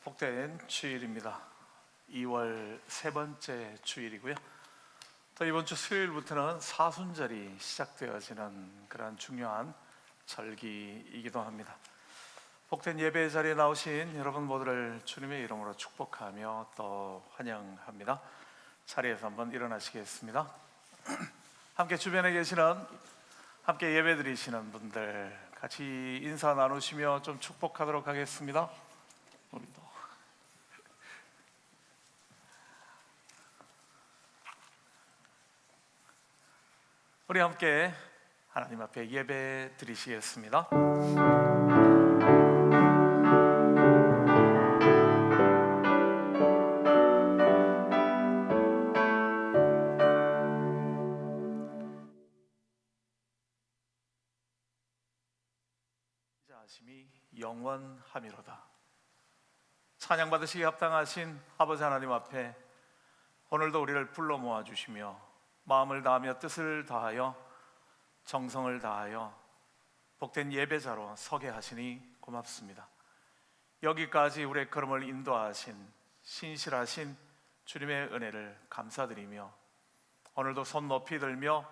복된 주일입니다. 2월 세 번째 주일이고요. 또 이번 주 수요일부터는 사순절이 시작되어지는 그런 중요한 절기이기도 합니다. 복된 예배 자리에 나오신 여러분 모두를 주님의 이름으로 축복하며 또 환영합니다. 자리에서 한번 일어나시겠습니다. 함께 주변에 계시는 함께 예배 드리시는 분들 같이 인사 나누시며 좀 축복하도록 하겠습니다. 우리 함께 하나님 앞에 예배 드리시겠습니다. 인자하심이 영원함이로다. 찬양 받으시기 합당하신 아버지 하나님 앞에 오늘도 우리를 불러 모아 주시며 마음을 다하며 뜻을 다하여 정성을 다하여 복된 예배자로 서게 하시니 고맙습니다. 여기까지 우리의 걸음을 인도하신 신실하신 주님의 은혜를 감사드리며 오늘도 손 높이 들며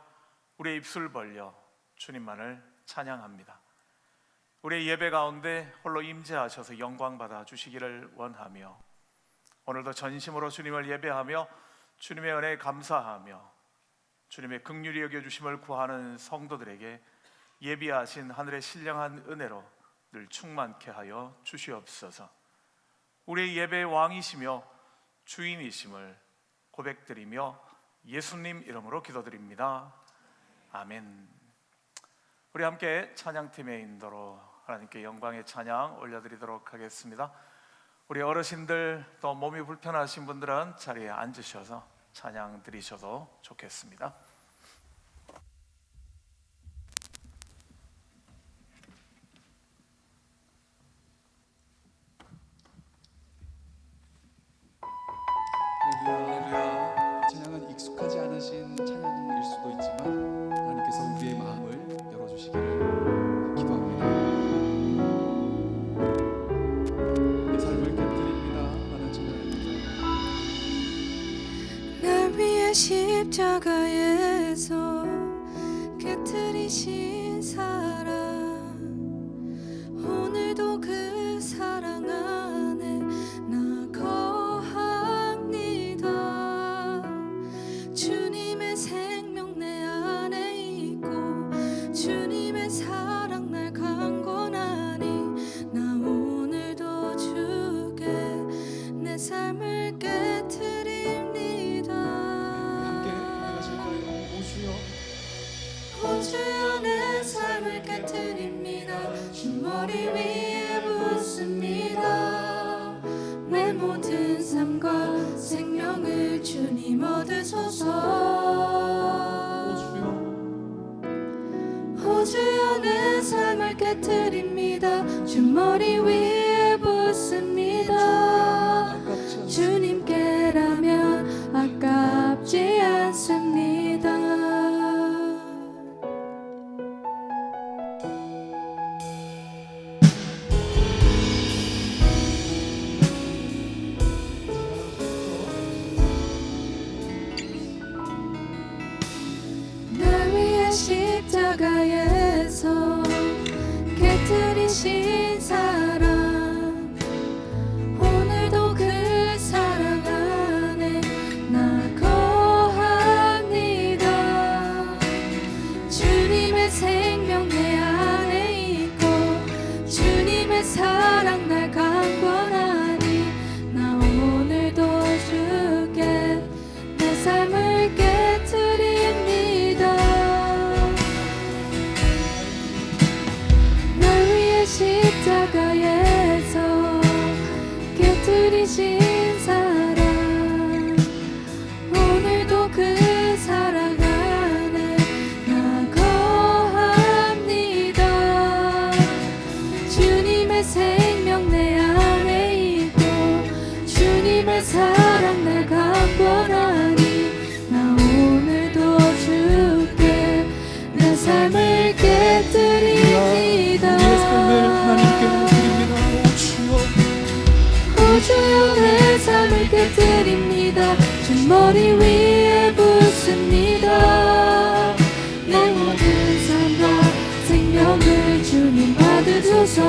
우리의 입술 벌려 주님만을 찬양합니다. 우리의 예배 가운데 홀로 임재하셔서 영광 받아 주시기를 원하며 오늘도 전심으로 주님을 예배하며 주님의 은혜에 감사하며 주님의 긍휼히 여겨주심을 구하는 성도들에게 예비하신 하늘의 신령한 은혜로 늘 충만케 하여 주시옵소서. 우리의 예배의 왕이시며 주인이심을 고백드리며 예수님 이름으로 기도드립니다. 아멘. 우리 함께 찬양팀의 인도로 하나님께 영광의 찬양 올려드리도록 하겠습니다. 우리 어르신들 또 몸이 불편하신 분들은 자리에 앉으셔서 찬양 드리셔도 좋겠습니다. 할렐루야. 찬양은 익숙하지 않으신 찬양일 수도 있지만 하나님께서 우리의 마음을 열어주시기를 기도합니다. 내 삶을 깨뜨립니다 라는 찬양입니다. 날 위해 십자가에서 깨트리신 사랑, 오늘도 그 사랑 안에 나 거합니다. 주님의 생명 내 안에 있고 주님의 사랑 날 강권하니 나 오늘도 주께 내 삶을 깨트립니다. 함께 고백하실까요? 오 주여, 오 주여 내 삶을 깨트립니다. 주 머리 위에 붓습니다. 내 모든 삶과 생명을 주님 얻으소서. 오 주여 내 삶을 깨트립니다. 주 머리 위에 붓습니다. 주님께라면 아깝지 않습니다. 날 위해 십자가에서 깨트리신 사랑, 오늘도 그 사랑 안에 나 거합니다. 주님의 생명 내 안에 있고 주님의 사랑 날 강권하니 나 오늘도 주께 내 삶을 깨트립니다. 날 위해 십자가에서 깨트리신 사랑, 오늘도 그 사랑 안에 나 거합니다. 주님의 생명 내 안에 있고 주님의 사랑 날 강권하니 나 오늘도 주께 내 삶을 깨트립니다. 우리의 삶을 하나님께 드립니다. 오 주여, 오 주여 깨뜨립니다. 주 머리 위에 붓습니다. 내 모든 삶과 생명을 주님 받으소서.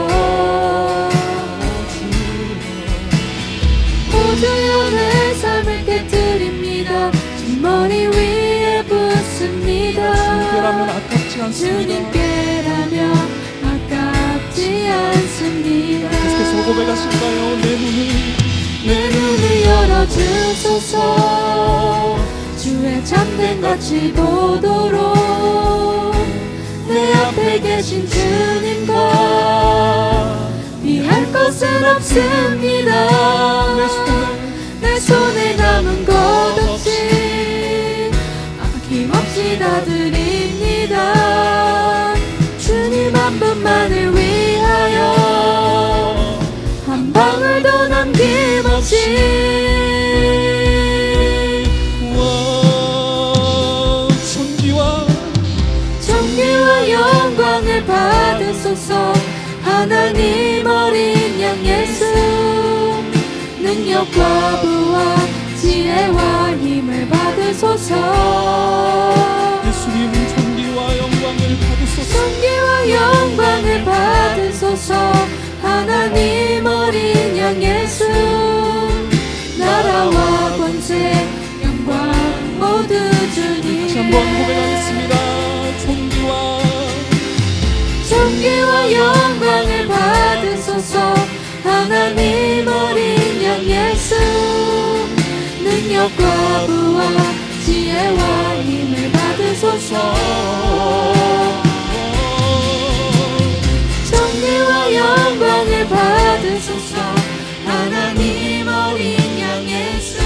오주여 내 삶을 깨뜨립니다. 주 머리 위에 붓습니다. 주님께라면 아깝지 않습니다. 주님께라면 아깝지 않습니다. 계속해서 고백하실까요? 내 눈을 열어주소서. 주의 참된 가치 보도록 내 앞에 계신 주님과 비할 것은 없습니다. 내 손에 남은 것 없이 아낌없이 다 드립니다. 주님 한 분만을 위하여 한 방울도 남김없이. 존귀와 영광을 받으소서. 하나님 어린 양 예수 능력과 부와 지혜와 힘을 받으소서. 예수님 존귀와 영광을 받으소서. 존귀와 영광을 받으소서. 하나님 어린 양 예수 나라와 권세 영광 모두 주님. 다시 한번 고백하겠습니다. 존귀와 영광을 받으소서. 하나님 어린 양 예수 능력과 부와 지혜와 힘을 받으소서. 존귀와 영광을 받으소서. 하나님 어린 양 예수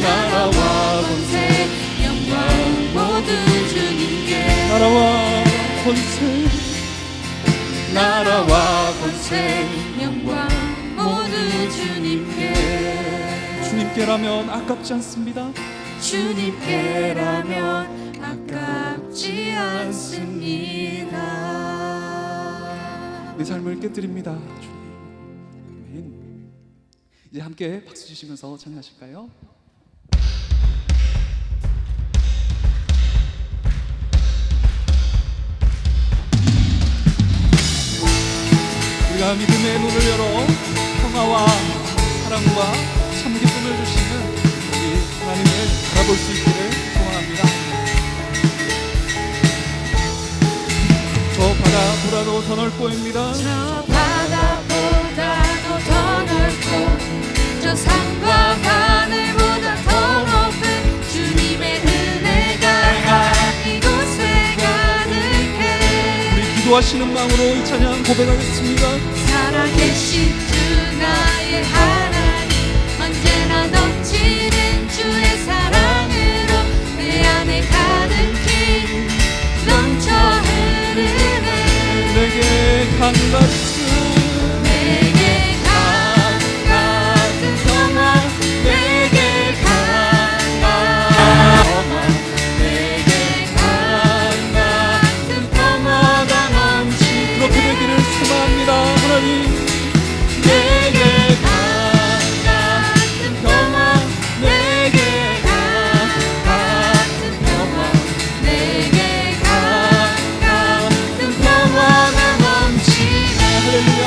나라와 권세 영광 모두 주님께. 나라와 권세 영광 모두 주님께. 주님께라면 아깝지 않습니다. 주님께라면 아깝지 않습니다. 내 삶을 깨뜨립니다. 주님. 아멘. 이제 함께 박수 주시면서 찬양하실까요? 우리가 믿음의 눈을 열어 평화와 사랑과 참 기쁨을 주시는 우리 하나님을 바라볼 수 있기를 소원합니다. 저 바다보다도 더 넓고입니다. 저 바다보다도 더 넓고 저 산과 하늘보다 더 높은 주님의 은혜가 이곳에 가득해. 우리 기도하시는 마음으로 이 찬양 고백하겠습니다. 살아계신 주 나의 하나님 언제나 넘치는 주의 사랑으로 내 안에 가득히 넘쳐 흐르네. 내게 강같은 내게 강같은 평화 내게 강같은 내게 강같은 평화가 넘치. 그렇게 되기를 소망합니다. 하나님 내게 강같은 평화 내게 강같은 평화 내게 강같은 평화가 넘치네. 할렐루야.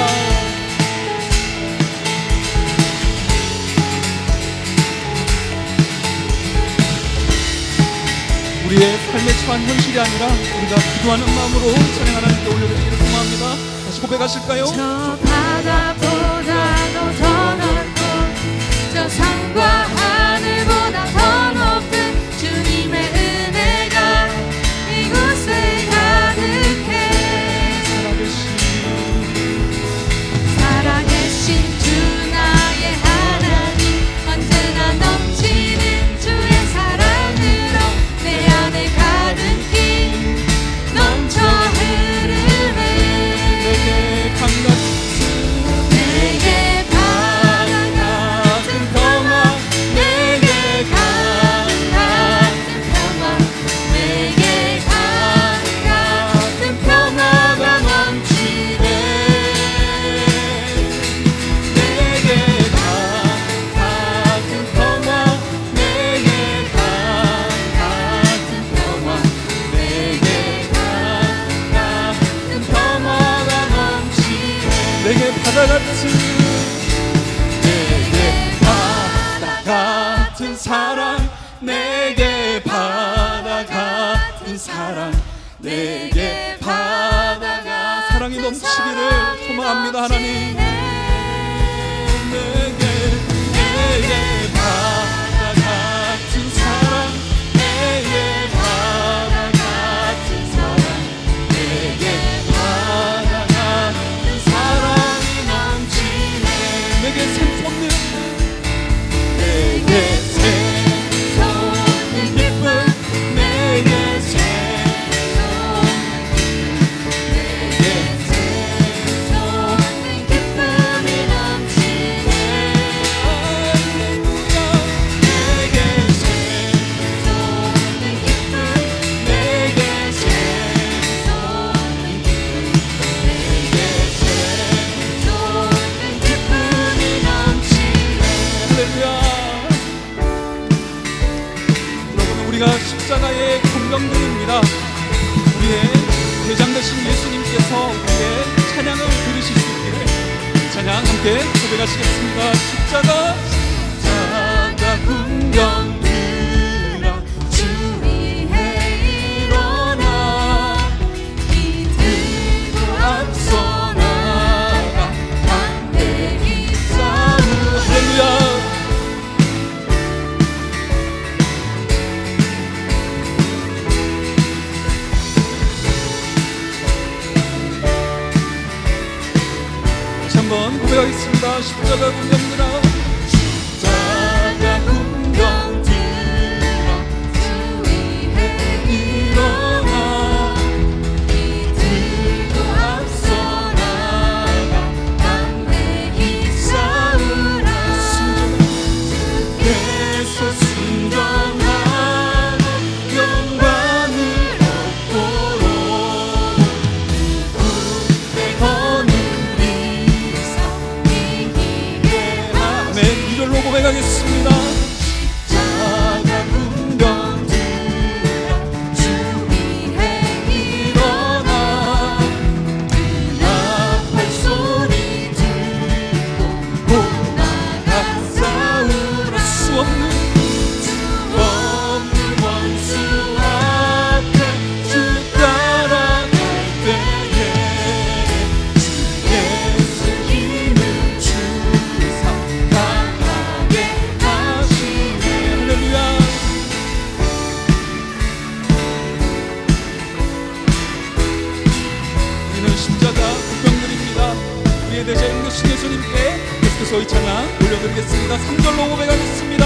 우리의 삶에 처한 현실이 아니라 우리가 기도하는 마음으로 찬양 하나님께 올려드리기를 소망합니다. 다시 고백하실까요? 저 바다보다도 더 넓고 저 산과 하늘보다 더 높은 주님의 은혜가 이곳에 가득해. 살아계신 주 나의 하나님 언제나 넘치는 주의 사랑으로 내 안에 가득히 넘쳐 흐르네. 내게 강같은 내게 바다 같은 내게 바다 같은 사랑, 내게 바다 같은 사랑, 내게 바다가 사랑이 넘치기를 소망합니다. 하나님, 내게 바다 같은 사랑, 내게 바다 같은 사랑, 내게 바다 같은 사랑이 넘치네. 내게 샘솟는, 내게 샘솟는 기쁨, 내게 샘솟는 기쁨이 넘치네. 우리가 십자가의 공병들입니다. 우리의 대장 되신 예수님께서 우리의 찬양을 들으실 수 있기를 찬양 함께 고백하시겠습니다. 십자가 군병들아 주 위에 일어나, 이들도 앞서 나가 담대히 싸우라. 할렐루야. 한번 고백하겠습니다. 십자가 군병들아, 십자가 군병들아 주 위에 일어나, 이들도 앞서 나가 담대히 싸우라. 주께서 순종하고 영광을 얻도록 고백하겠습니다. 십자가 군병들아 주 위에 일어나, 나팔 소리 듣고 곧 나가 싸우라. 수 없는 원수 앞에 주 따라갈 때에 주 예수 힘을 주사 대신 되신 예수님께 계속해서 이 찬양 올려드리겠습니다. 3절로 고백하겠습니다.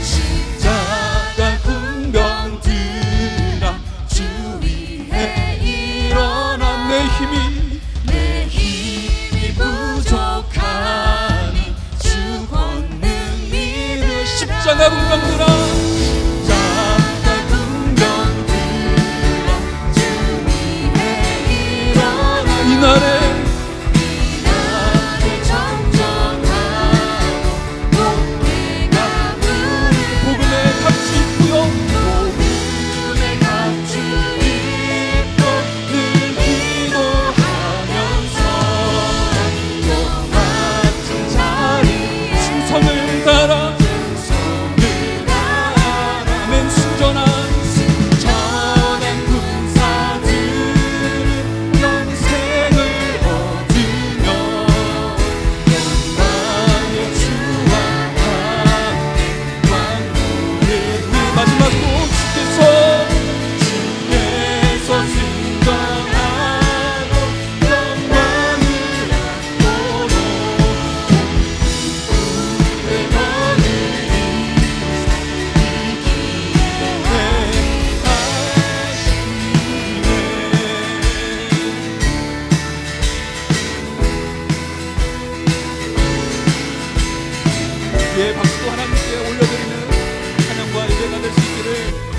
십자가 군병들아 주 위에 일어나, 내 힘이 부족하니 주 권능 믿으. 십자가 군병들아, 십자가 군병들아 주 위에 일어나, 이날에 예, 박수도 하나님께 올려드리는 찬양과 예배가 될 수 있기를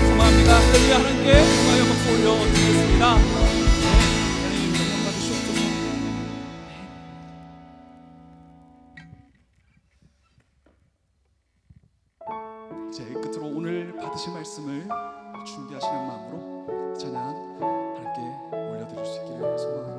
소망합니다. 할렐루야. 하나님께 영광의 박수 올려드리겠습니다. 하나님 영광 받으시옵소서. 이제 끝으로 오늘 받으실 말씀을 준비하시는 마음으로 찬양 하나님께 올려드릴 수 있기를 소망합니다.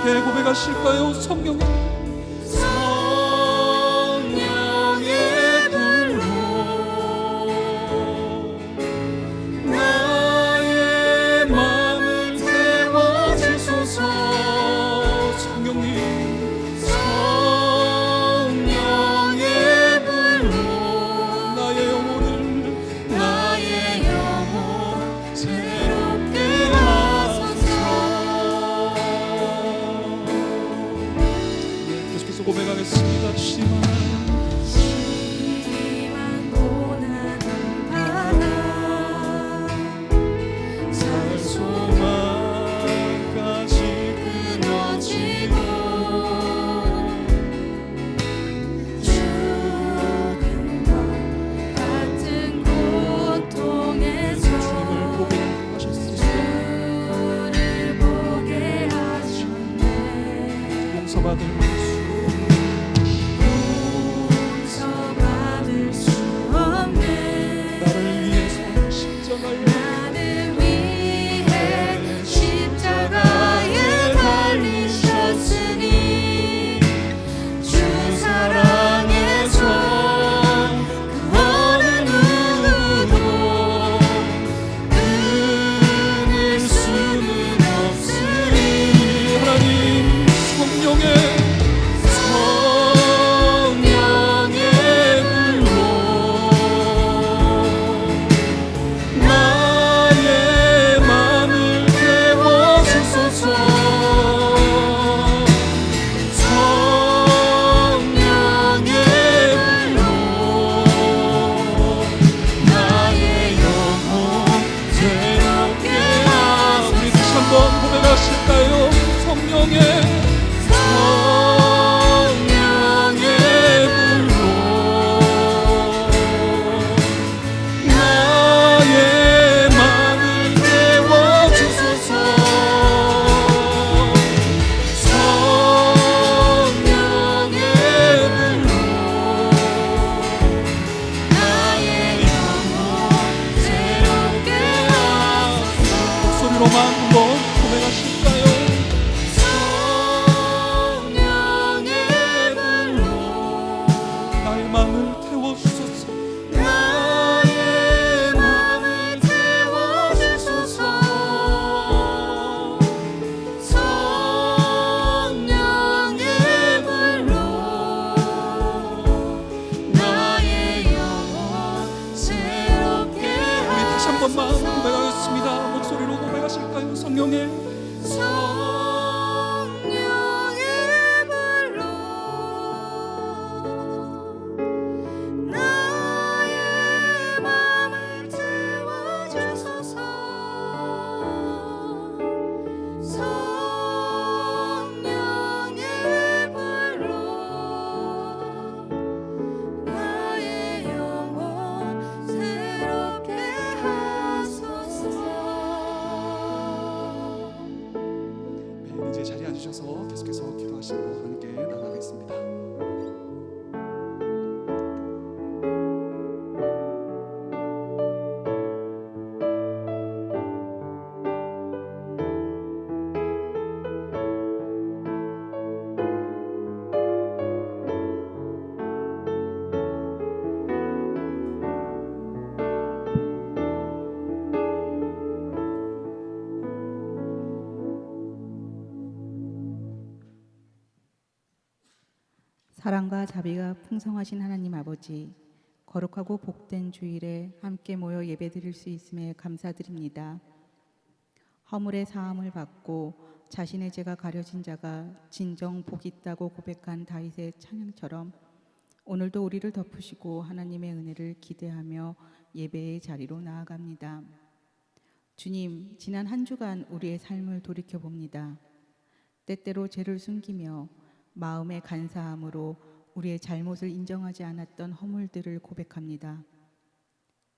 함께 고백하실까요? 성령의 불로 나의 마음을 태워주소서. 성령님 성령의 불로 나의 영혼 새롭게 하소서. 계속해서 고백하겠습니다. 심한 고난을 받아 살 소망까지 끊어지고 죽음과 같은 고통에서 주님을 고백하셨습니다. 주를 보게 하셨네. 용서받을 용서받을 수 없네. 나를 위해서 십자가에 나를 위해 십자가에 달리셨으니 주 사랑에서 그 어느 누구도 끊을 수는 없으니. 하나님 성령의 불로 나의 마음을 태워주소서. 성령의 불로 나의 영혼 새롭게 우리 다시 한번 고백하실까요? 성령의 불로 나의 마음을 태워주소서. 성령의 불로 나의 영혼 새롭게 하소서. 목소리로만 한번 고백하실까요? 성령의 불로 나의 마음을 태워주소서. 나의 마음을 태워주소서. 성령의 불로 나의 영혼 새롭게 우리 다시 한 번만 하소서. 고백하겠습니다. 목소리로 고백하실까요? 성령의 성령의 불로 나의 마음을 태워주소서. 성령의 불로 나의 영혼 새롭게 하소서. 이제 자리에 앉으셔서 계속해서 기도하시고 함께 나가겠습니다. 사랑과 자비가 풍성하신 하나님 아버지, 거룩하고 복된 주일에 함께 모여 예배드릴 수 있음에 감사드립니다. 허물의 사함을 받고 자신의 죄가 가려진 자가 진정 복 있다고 고백한 다윗의 찬양처럼 오늘도 우리를 덮으시고 하나님의 은혜를 기대하며 예배의 자리로 나아갑니다. 주님, 지난 한 주간 우리의 삶을 돌이켜봅니다. 때때로 죄를 숨기며 마음의 간사함으로 우리의 잘못을 인정하지 않았던 허물들을 고백합니다.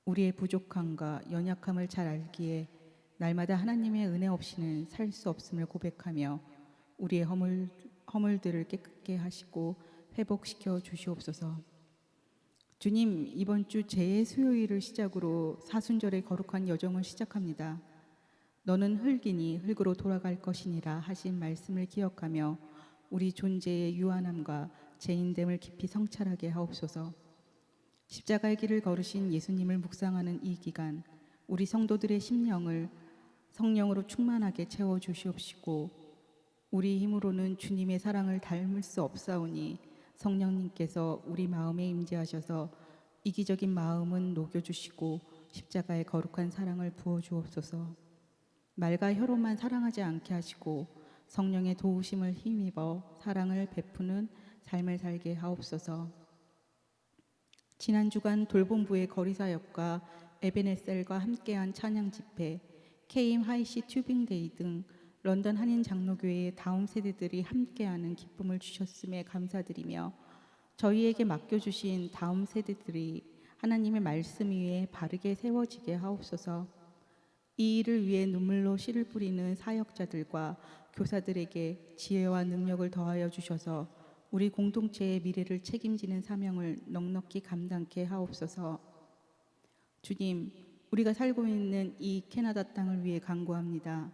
우리의 부족함과 연약함을 잘 알기에 날마다 하나님의 은혜 없이는 살 수 없음을 고백하며 우리의 허물들을 깨끗게 하시고 회복시켜 주시옵소서. 주님, 이번 주 제 수요일을 시작으로 사순절의 거룩한 여정을 시작합니다. 너는 흙이니 흙으로 돌아갈 것이니라 하신 말씀을 기억하며 우리 존재의 유한함과 죄인됨을 깊이 성찰하게 하옵소서. 십자가의 길을 걸으신 예수님을 묵상하는 이 기간, 우리 성도들의 심령을 성령으로 충만하게 채워 주시옵시고, 우리 힘으로는 주님의 사랑을 닮을 수 없사오니 성령님께서 우리 마음에 임재하셔서 이기적인 마음은 녹여주시고 십자가의 거룩한 사랑을 부어주옵소서. 말과 혀로만 사랑하지 않게 하시고 성령의 도우심을 힘입어 사랑을 베푸는 삶을 살게 하옵소서. 지난 주간 돌봄부의 거리사역과 에베네셀과 함께한 찬양 집회, 케임 하이시 튜빙데이 등 런던 한인 장로교회의 다음 세대들이 함께하는 기쁨을 주셨음에 감사드리며, 저희에게 맡겨주신 다음 세대들이 하나님의 말씀 위에 바르게 세워지게 하옵소서. 이 일을 위해 눈물로 씨를 뿌리는 사역자들과 교사들에게 지혜와 능력을 더하여 주셔서 우리 공동체의 미래를 책임지는 사명을 넉넉히 감당케 하옵소서. 주님, 우리가 살고 있는 이 캐나다 땅을 위해 간구합니다.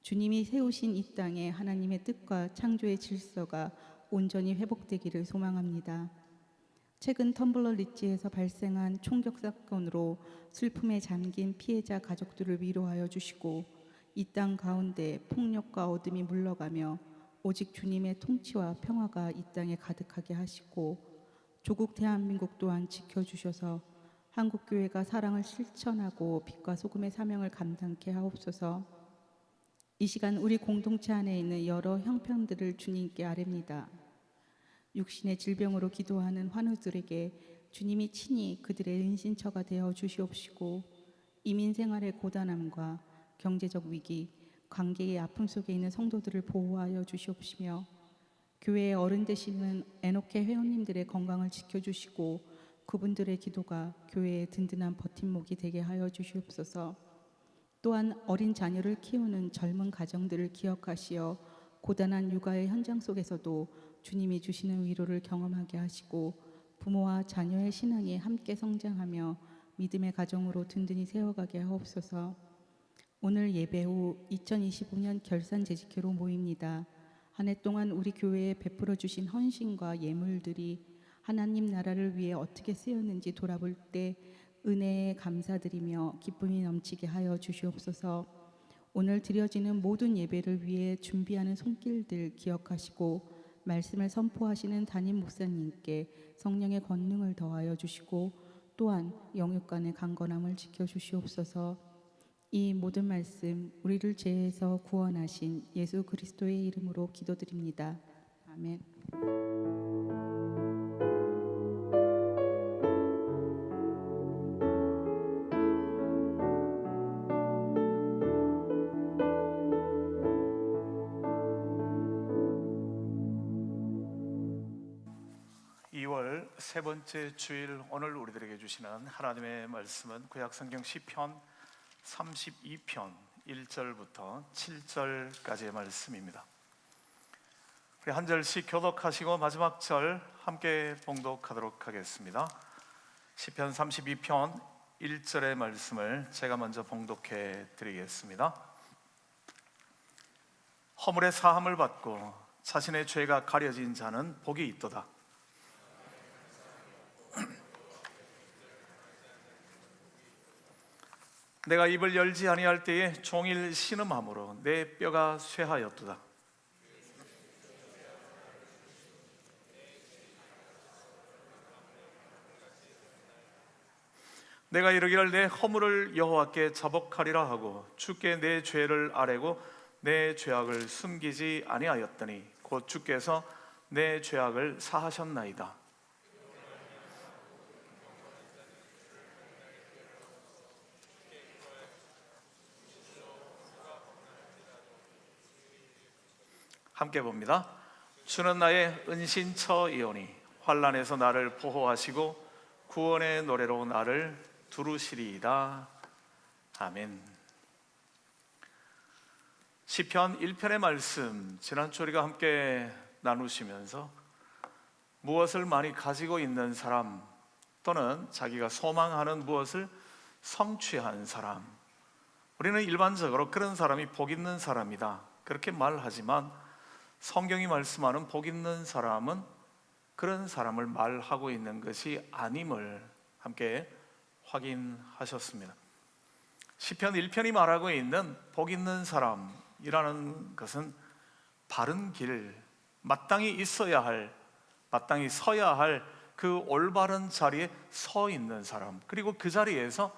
주님이 세우신 이 땅에 하나님의 뜻과 창조의 질서가 온전히 회복되기를 소망합니다. 최근 텀블러 리지에서 발생한 총격 사건으로 슬픔에 잠긴 피해자 가족들을 위로하여 주시고, 이 땅 가운데 폭력과 어둠이 물러가며 오직 주님의 통치와 평화가 이 땅에 가득하게 하시고, 조국 대한민국 또한 지켜주셔서 한국교회가 사랑을 실천하고 빛과 소금의 사명을 감당케 하옵소서. 이 시간 우리 공동체 안에 있는 여러 형편들을 주님께 아뢰니다. 육신의 질병으로 기도하는 환우들에게 주님이 친히 그들의 은신처가 되어 주시옵시고, 이민 생활의 고단함과 경제적 위기, 관계의 아픔 속에 있는 성도들을 보호하여 주시옵시며, 교회의 어른 되시는 에녹회 회원님들의 건강을 지켜주시고 그분들의 기도가 교회의 든든한 버팀목이 되게 하여 주시옵소서. 또한 어린 자녀를 키우는 젊은 가정들을 기억하시어 고단한 육아의 현장 속에서도 주님이 주시는 위로를 경험하게 하시고, 부모와 자녀의 신앙이 함께 성장하며 믿음의 가정으로 든든히 세워가게 하옵소서. 오늘 예배 후 2025년 결산 재직회로 모입니다. 한 해 동안 우리 교회에 베풀어 주신 헌신과 예물들이 하나님 나라를 위해 어떻게 쓰였는지 돌아볼 때 은혜에 감사드리며 기쁨이 넘치게 하여 주시옵소서. 오늘 드려지는 모든 예배를 위해 준비하는 손길들 기억하시고, 말씀을 선포하시는 담임 목사님께 성령의 권능을 더하여 주시고, 또한 영육간의 강건함을 지켜주시옵소서. 이 모든 말씀 우리를 죄에서 구원하신 예수 그리스도의 이름으로 기도드립니다. 아멘. 2월 세 번째 주일, 오늘 우리들에게 주시는 하나님의 말씀은 구약성경 시편 32편 1절부터 7절까지의 말씀입니다. 우리 한 절씩 교독하시고 마지막 절 함께 봉독하도록 하겠습니다. 시편 32편 1절의 말씀을 제가 먼저 봉독해 드리겠습니다. 허물의 사함을 받고 자신의 죄가 가려진 자는 복이 있도다. 내가 입을 열지 아니할 때에 종일 신음함으로 내 뼈가 쇠하였도다. 내가 이르기를 내 허물을 여호와께 자복하리라 하고 주께 내 죄를 아뢰고 내 죄악을 숨기지 아니하였더니 곧 주께서 내 죄악을 사하셨나이다. 함께 봅니다. 주는 나의 은신처이오니 환난에서 나를 보호하시고 구원의 노래로 나를 두루시리이다. 아멘. 시편 1편의 말씀, 지난주 우리가 함께 나누시면서 무엇을 많이 가지고 있는 사람, 또는 자기가 소망하는 무엇을 성취한 사람, 우리는 일반적으로 그런 사람이 복 있는 사람이다 그렇게 말하지만, 성경이 말씀하는 복 있는 사람은 그런 사람을 말하고 있는 것이 아님을 함께 확인하셨습니다. 시편 1편이 말하고 있는 복 있는 사람이라는 것은 바른 길, 마땅히 있어야 할, 마땅히 서야 할 그 올바른 자리에 서 있는 사람, 그리고 그 자리에서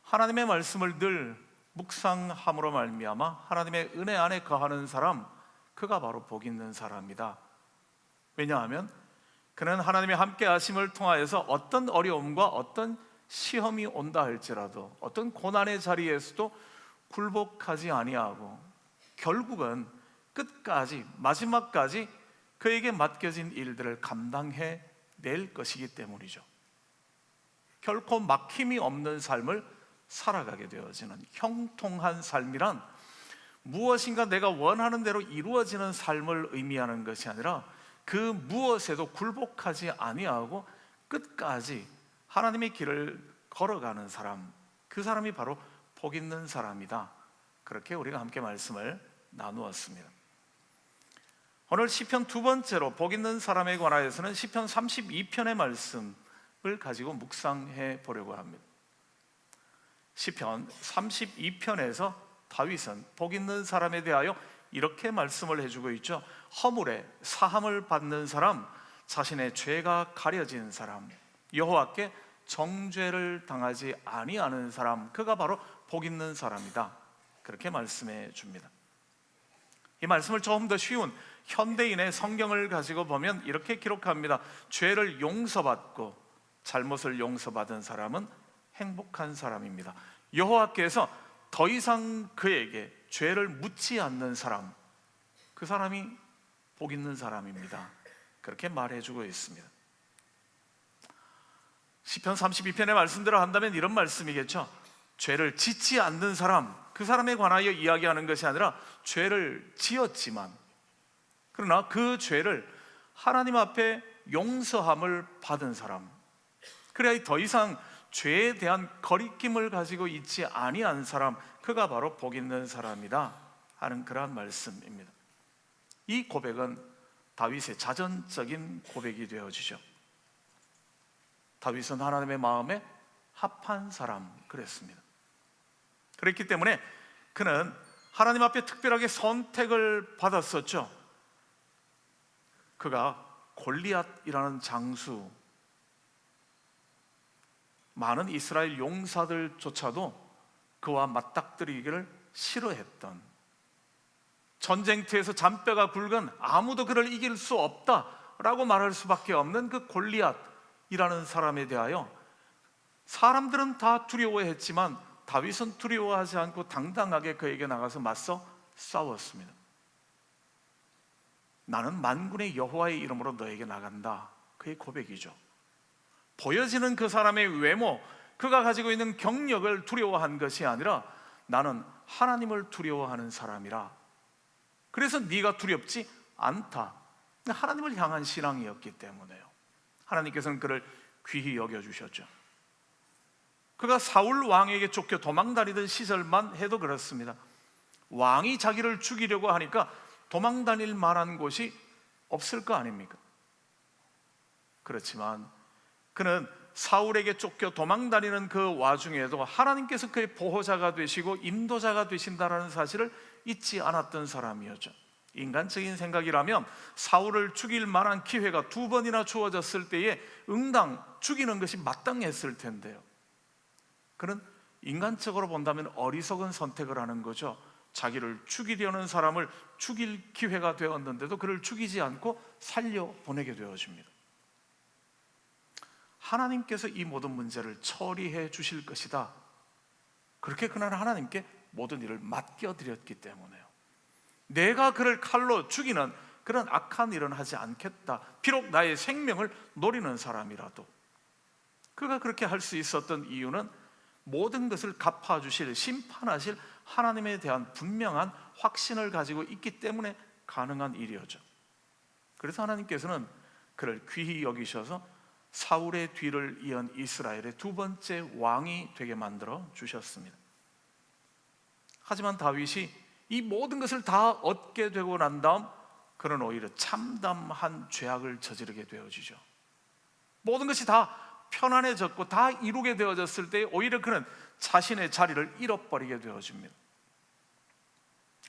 하나님의 말씀을 늘 묵상함으로 말미암아 하나님의 은혜 안에 거하는 사람, 그가 바로 복 있는 사람이다. 왜냐하면 그는 하나님의 함께 하심을 통하여서 어떤 어려움과 어떤 시험이 온다 할지라도, 어떤 고난의 자리에서도 굴복하지 아니하고 결국은 끝까지, 마지막까지 그에게 맡겨진 일들을 감당해 낼 것이기 때문이죠. 결코 막힘이 없는 삶을 살아가게 되어지는 형통한 삶이란 무엇인가 내가 원하는 대로 이루어지는 삶을 의미하는 것이 아니라 그 무엇에도 굴복하지 아니하고 끝까지 하나님의 길을 걸어가는 사람, 그 사람이 바로 복 있는 사람이다. 그렇게 우리가 함께 말씀을 나누었습니다. 오늘 시편 두 번째로 복 있는 사람에 관하여서는 시편 32편의 말씀을 가지고 묵상해 보려고 합니다. 시편 32편에서 다윗은 복 있는 사람에 대하여 이렇게 말씀을 해주고 있죠. 허물에 사함을 받는 사람, 자신의 죄가 가려진 사람, 여호와께 정죄를 당하지 아니하는 사람, 그가 바로 복 있는 사람이다. 그렇게 말씀해 줍니다. 이 말씀을 조금 더 쉬운 현대인의 성경을 가지고 보면 이렇게 기록합니다. 죄를 용서받고 잘못을 용서받은 사람은 행복한 사람입니다. 여호와께서 더 이상 그에게 죄를 묻지 않는 사람, 그 사람이 복 있는 사람입니다. 그렇게 말해주고 있습니다. 시편 32편의 말씀대로 한다면 이런 말씀이겠죠. 죄를 짓지 않는 사람, 그 사람에 관하여 이야기하는 것이 아니라 죄를 지었지만 그러나 그 죄를 하나님 앞에 용서함을 받은 사람, 그래야 더 이상 죄에 대한 거리낌을 가지고 있지 아니한 사람, 그가 바로 복 있는 사람이다 하는 그러한 말씀입니다. 이 고백은 다윗의 자전적인 고백이 되어지죠. 다윗은 하나님의 마음에 합한 사람 그랬습니다. 그랬기 때문에 그는 하나님 앞에 특별하게 선택을 받았었죠. 그가 골리앗이라는 장수, 많은 이스라엘 용사들조차도 그와 맞닥뜨리기를 싫어했던, 전쟁터에서 잔뼈가 굵은 아무도 그를 이길 수 없다라고 말할 수밖에 없는 그 골리앗이라는 사람에 대하여 사람들은 다 두려워했지만 다윗은 두려워하지 않고 당당하게 그에게 나가서 맞서 싸웠습니다. 나는 만군의 여호와의 이름으로 너에게 나간다, 그의 고백이죠. 보여지는 그 사람의 외모, 그가 가지고 있는 경력을 두려워한 것이 아니라 나는 하나님을 두려워하는 사람이라, 그래서 네가 두렵지 않다. 하나님을 향한 신앙이었기 때문에요. 하나님께서는 그를 귀히 여겨주셨죠. 그가 사울 왕에게 쫓겨 도망다니던 시절만 해도 그렇습니다. 왕이 자기를 죽이려고 하니까 도망다닐 만한 곳이 없을 거 아닙니까? 그렇지만 그는 사울에게 쫓겨 도망다니는 그 와중에도 하나님께서 그의 보호자가 되시고 인도자가 되신다는 사실을 잊지 않았던 사람이었죠. 인간적인 생각이라면 사울을 죽일 만한 기회가 두 번이나 주어졌을 때에 응당 죽이는 것이 마땅했을 텐데요. 그는 인간적으로 본다면 어리석은 선택을 하는 거죠. 자기를 죽이려는 사람을 죽일 기회가 되었는데도 그를 죽이지 않고 살려보내게 되어집니다. 하나님께서 이 모든 문제를 처리해 주실 것이다, 그렇게 그는 하나님께 모든 일을 맡겨드렸기 때문에요. 내가 그를 칼로 죽이는 그런 악한 일은 하지 않겠다, 비록 나의 생명을 노리는 사람이라도. 그가 그렇게 할 수 있었던 이유는 모든 것을 갚아주실, 심판하실 하나님에 대한 분명한 확신을 가지고 있기 때문에 가능한 일이었죠. 그래서 하나님께서는 그를 귀히 여기셔서 사울의 뒤를 이은 이스라엘의 두 번째 왕이 되게 만들어 주셨습니다. 하지만 다윗이 이 모든 것을 다 얻게 되고 난 다음 그는 오히려 참담한 죄악을 저지르게 되어지죠. 모든 것이 다 편안해졌고 다 이루게 되어졌을 때 오히려 그는 자신의 자리를 잃어버리게 되어집니다.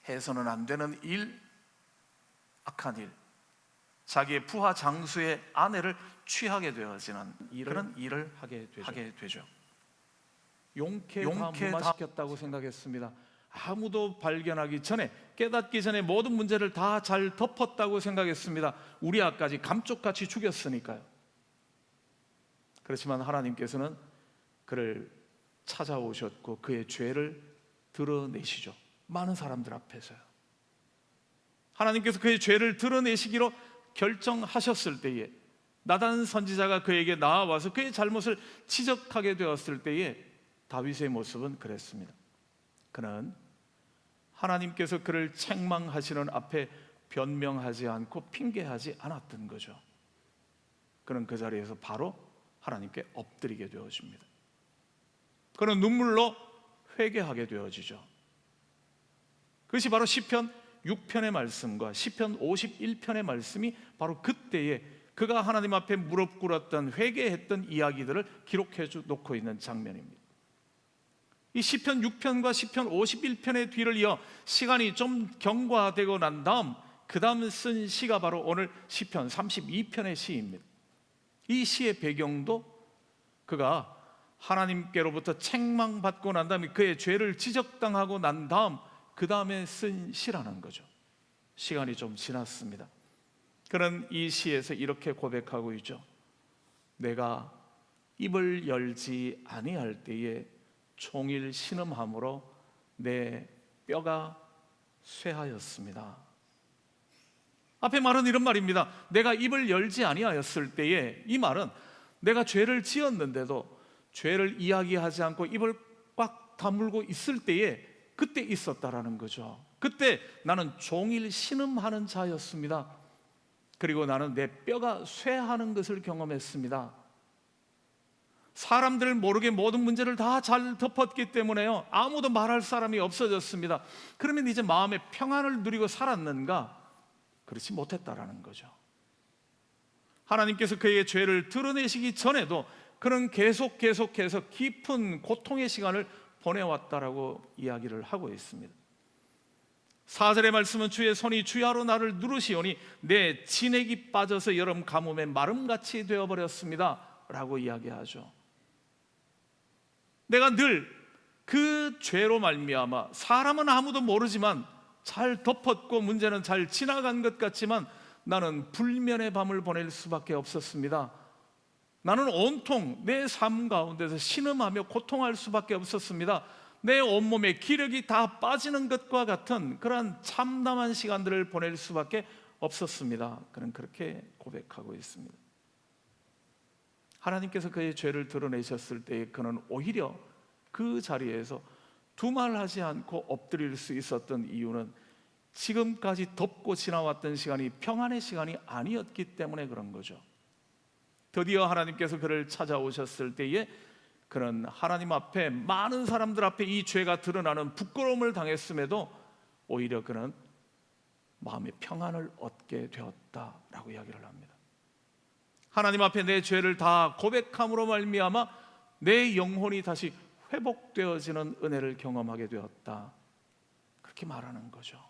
해서는 안 되는 일, 악한 일, 자기의 부하 장수의 아내를 취하게 되어지는 그런 일을 하게 되죠. 용케 용케 다 다 무마시켰다고 생각했습니다. 아무도 발견하기 전에, 깨닫기 전에 모든 문제를 다 잘 덮었다고 생각했습니다. 우리아까지 감쪽같이 죽였으니까요. 그렇지만 하나님께서는 그를 찾아오셨고 그의 죄를 드러내시죠. 많은 사람들 앞에서요. 하나님께서 그의 죄를 드러내시기로 결정하셨을 때에 나단 선지자가 그에게 나와서 그의 잘못을 지적하게 되었을 때에 다윗의 모습은 그랬습니다. 그는 하나님께서 그를 책망하시는 앞에 변명하지 않고 핑계하지 않았던 거죠. 그는 그 자리에서 바로 하나님께 엎드리게 되어집니다. 그는 눈물로 회개하게 되어지죠. 그것이 바로 시편 6편의 말씀과 시편 51편의 말씀이 바로 그때에 그가 하나님 앞에 무릎 꿇었던 회개했던 이야기들을 기록해 놓고 있는 장면입니다. 이 시편 6편과 시편 51편의 뒤를 이어 시간이 좀 경과되고 난 다음 그 다음 쓴 시가 바로 오늘 시편 32편의 시입니다. 이 시의 배경도 그가 하나님께로부터 책망받고 난 다음에 그의 죄를 지적당하고 난 다음 그 다음에 쓴 시라는 거죠. 시간이 좀 지났습니다. 그는 이 시에서 이렇게 고백하고 있죠. 내가 입을 열지 아니할 때에 종일 신음함으로 내 뼈가 쇠하였습니다. 앞에 말은 이런 말입니다. 내가 입을 열지 아니하였을 때에, 이 말은 내가 죄를 지었는데도 죄를 이야기하지 않고 입을 꽉 다물고 있을 때에 그때 있었다라는 거죠. 그때 나는 종일 신음하는 자였습니다. 그리고 나는 내 뼈가 쇠하는 것을 경험했습니다. 사람들 모르게 모든 문제를 다 잘 덮었기 때문에요, 아무도 말할 사람이 없어졌습니다. 그러면 이제 마음의 평안을 누리고 살았는가? 그렇지 못했다라는 거죠. 하나님께서 그에게 죄를 드러내시기 전에도 그는 계속해서 깊은 고통의 시간을 보내왔다라고 이야기를 하고 있습니다. 4절의 말씀은 주의 손이 주야로 나를 누르시오니 내 진액이 빠져서 여름 가뭄에 마름같이 되어버렸습니다 라고 이야기하죠. 내가 늘 그 죄로 말미암아 사람은 아무도 모르지만 잘 덮었고 문제는 잘 지나간 것 같지만 나는 불면의 밤을 보낼 수밖에 없었습니다. 나는 온통 내 삶 가운데서 신음하며 고통할 수밖에 없었습니다. 내 온몸에 기력이 다 빠지는 것과 같은 그러한 참담한 시간들을 보낼 수밖에 없었습니다. 그는 그렇게 고백하고 있습니다. 하나님께서 그의 죄를 드러내셨을 때에 그는 오히려 그 자리에서 두말하지 않고 엎드릴 수 있었던 이유는 지금까지 덮고 지나왔던 시간이 평안의 시간이 아니었기 때문에 그런 거죠. 드디어 하나님께서 그를 찾아오셨을 때에 그는 하나님 앞에, 많은 사람들 앞에 이 죄가 드러나는 부끄러움을 당했음에도 오히려 그는 마음의 평안을 얻게 되었다라고 이야기를 합니다. 하나님 앞에 내 죄를 다 고백함으로 말미암아 내 영혼이 다시 회복되어지는 은혜를 경험하게 되었다, 그렇게 말하는 거죠.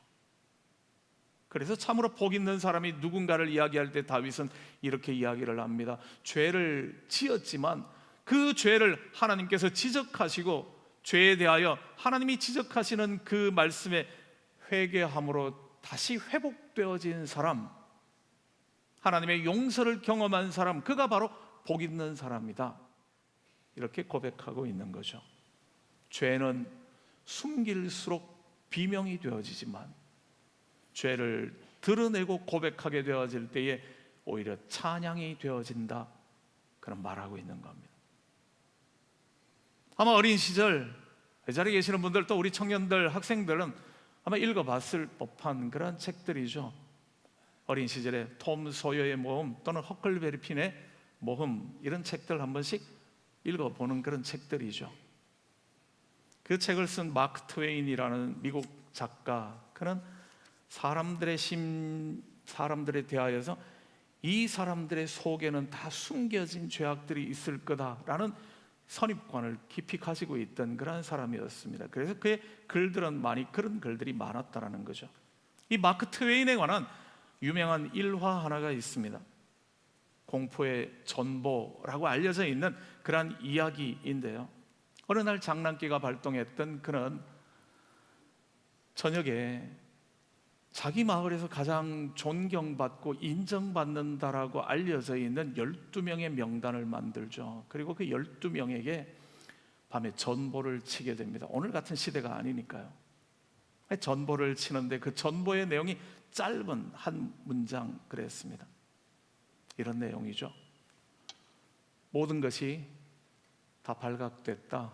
그래서 참으로 복 있는 사람이 누군가를 이야기할 때 다윗은 이렇게 이야기를 합니다. 죄를 지었지만 그 죄를 하나님께서 지적하시고 죄에 대하여 하나님이 지적하시는 그 말씀에 회개함으로 다시 회복되어진 사람, 하나님의 용서를 경험한 사람, 그가 바로 복 있는 사람이다, 이렇게 고백하고 있는 거죠. 죄는 숨길수록 비명이 되어지지만 죄를 드러내고 고백하게 되어질 때에 오히려 찬양이 되어진다, 그런 말하고 있는 겁니다. 아마 어린 시절 이 자리에 계시는 분들, 또 우리 청년들, 학생들은 아마 읽어봤을 법한 그런 책들이죠. 어린 시절에 톰 소여의 모험 또는 허클베리 핀의 모험, 이런 책들 한 번씩 읽어보는 그런 책들이죠. 그 책을 쓴 마크 트웨인이라는 미국 작가, 그는 사람들에 대하여서 이 사람들의 속에는 다 숨겨진 죄악들이 있을 거다라는 선입관을 깊이 가지고 있던 그런 사람이었습니다. 그래서 그의 글들은 그런 글들이 많았다라는 거죠. 이 마크 트웨인에 관한 유명한 일화 하나가 있습니다. 공포의 전보라고 알려져 있는 그런 이야기인데요, 어느 날 장난기가 발동했던 그는 저녁에 자기 마을에서 가장 존경받고 인정받는다라고 알려져 있는 12명의 명단을 만들죠. 그리고 그 12명에게 밤에 전보를 치게 됩니다. 오늘 같은 시대가 아니니까요. 전보를 치는데 그 전보의 내용이 짧은 한 문장 그랬습니다. 이런 내용이죠. 모든 것이 다 발각됐다.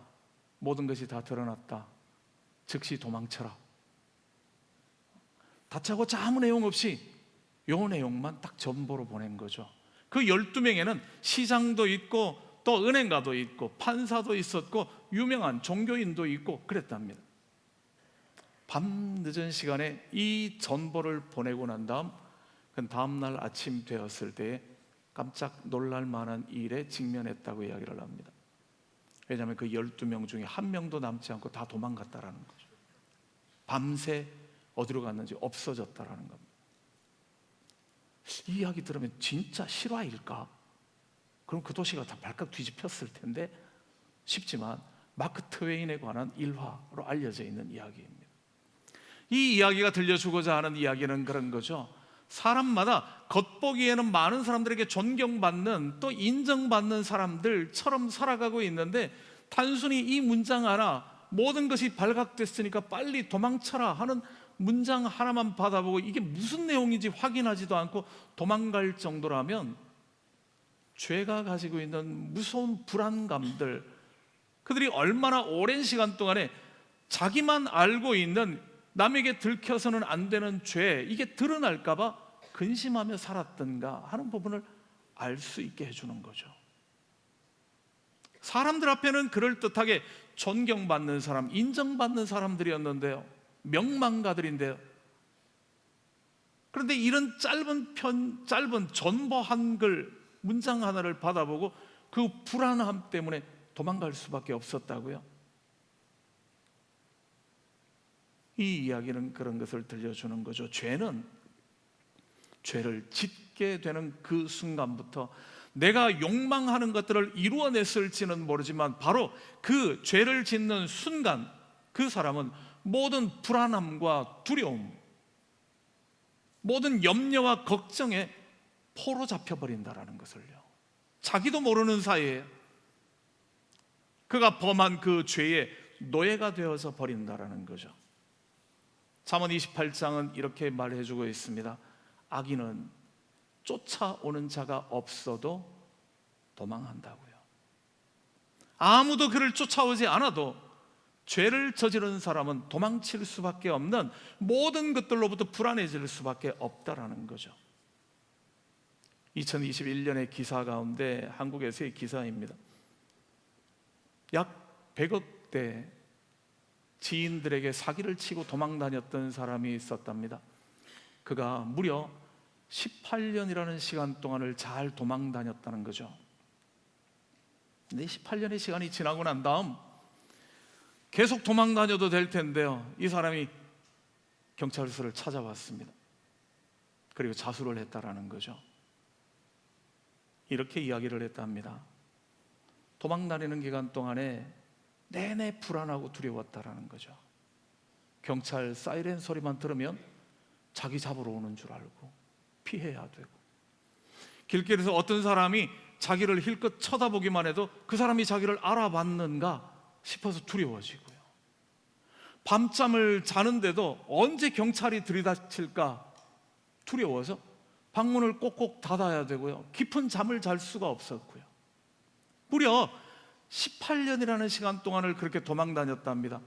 모든 것이 다 드러났다. 즉시 도망쳐라. 다짜고짜 아무 내용 없이 요 내용만 딱 전보로 보낸 거죠. 그 12명에는 시장도 있고 또 은행가도 있고 판사도 있었고 유명한 종교인도 있고 그랬답니다. 밤 늦은 시간에 이 전보를 보내고 난 다음 날 아침 되었을 때 깜짝 놀랄 만한 일에 직면했다고 이야기를 합니다. 왜냐하면 그 12명 중에 한 명도 남지 않고 다 도망갔다라는 거죠. 밤새 어디로 갔는지 없어졌다라는 겁니다. 이 이야기 들으면 진짜 실화일까? 그럼 그 도시가 다 발칵 뒤집혔을 텐데 싶지만 마크 트웨인에 관한 일화로 알려져 있는 이야기입니다. 이 이야기가 들려주고자 하는 이야기는 그런 거죠. 사람마다 겉보기에는 많은 사람들에게 존경받는 또 인정받는 사람들처럼 살아가고 있는데 단순히 이 문장 하나, 모든 것이 발각됐으니까 빨리 도망쳐라 하는 문장 하나만 받아보고 이게 무슨 내용인지 확인하지도 않고 도망갈 정도라면 죄가 가지고 있는 무서운 불안감들, 그들이 얼마나 오랜 시간 동안에 자기만 알고 있는 남에게 들켜서는 안 되는 죄, 이게 드러날까 봐 근심하며 살았던가 하는 부분을 알 수 있게 해주는 거죠. 사람들 앞에는 그럴듯하게 존경받는 사람, 인정받는 사람들이었는데요, 명망가들인데요, 그런데 이런 짧은 전보 한글 문장 하나를 받아보고 그 불안함 때문에 도망갈 수밖에 없었다고요. 이 이야기는 그런 것을 들려주는 거죠. 죄를 짓게 되는 그 순간부터 내가 욕망하는 것들을 이루어냈을지는 모르지만 바로 그 죄를 짓는 순간 그 사람은 모든 불안함과 두려움, 모든 염려와 걱정에 포로 잡혀버린다라는 것을요, 자기도 모르는 사이에 그가 범한 그 죄의 노예가 되어서 버린다라는 거죠. 잠언 28장은 이렇게 말해주고 있습니다. 악인은 쫓아오는 자가 없어도 도망한다고요. 아무도 그를 쫓아오지 않아도 죄를 저지른 사람은 도망칠 수밖에 없는, 모든 것들로부터 불안해질 수밖에 없다라는 거죠. 2021년의 기사 가운데 한국에서의 기사입니다. 약 100억대 지인들에게 사기를 치고 도망 다녔던 사람이 있었답니다. 그가 무려 18년이라는 시간 동안을 잘 도망 다녔다는 거죠. 근데 18년의 시간이 지나고 난 다음 계속 도망 다녀도 될 텐데요, 이 사람이 경찰서를 찾아왔습니다. 그리고 자수를 했다라는 거죠. 이렇게 이야기를 했답니다. 도망 다니는 기간 동안에 내내 불안하고 두려웠다라는 거죠. 경찰 사이렌 소리만 들으면 자기 잡으러 오는 줄 알고 피해야 되고, 길거리에서 어떤 사람이 자기를 힐끗 쳐다보기만 해도 그 사람이 자기를 알아봤는가 싶어서 두려워지고요. 밤잠을 자는데도 언제 경찰이 들이닥칠까 두려워서 방문을 꼭꼭 닫아야 되고요, 깊은 잠을 잘 수가 없었고요. 무려 18년이라는 시간 동안을 그렇게 도망 다녔답니다.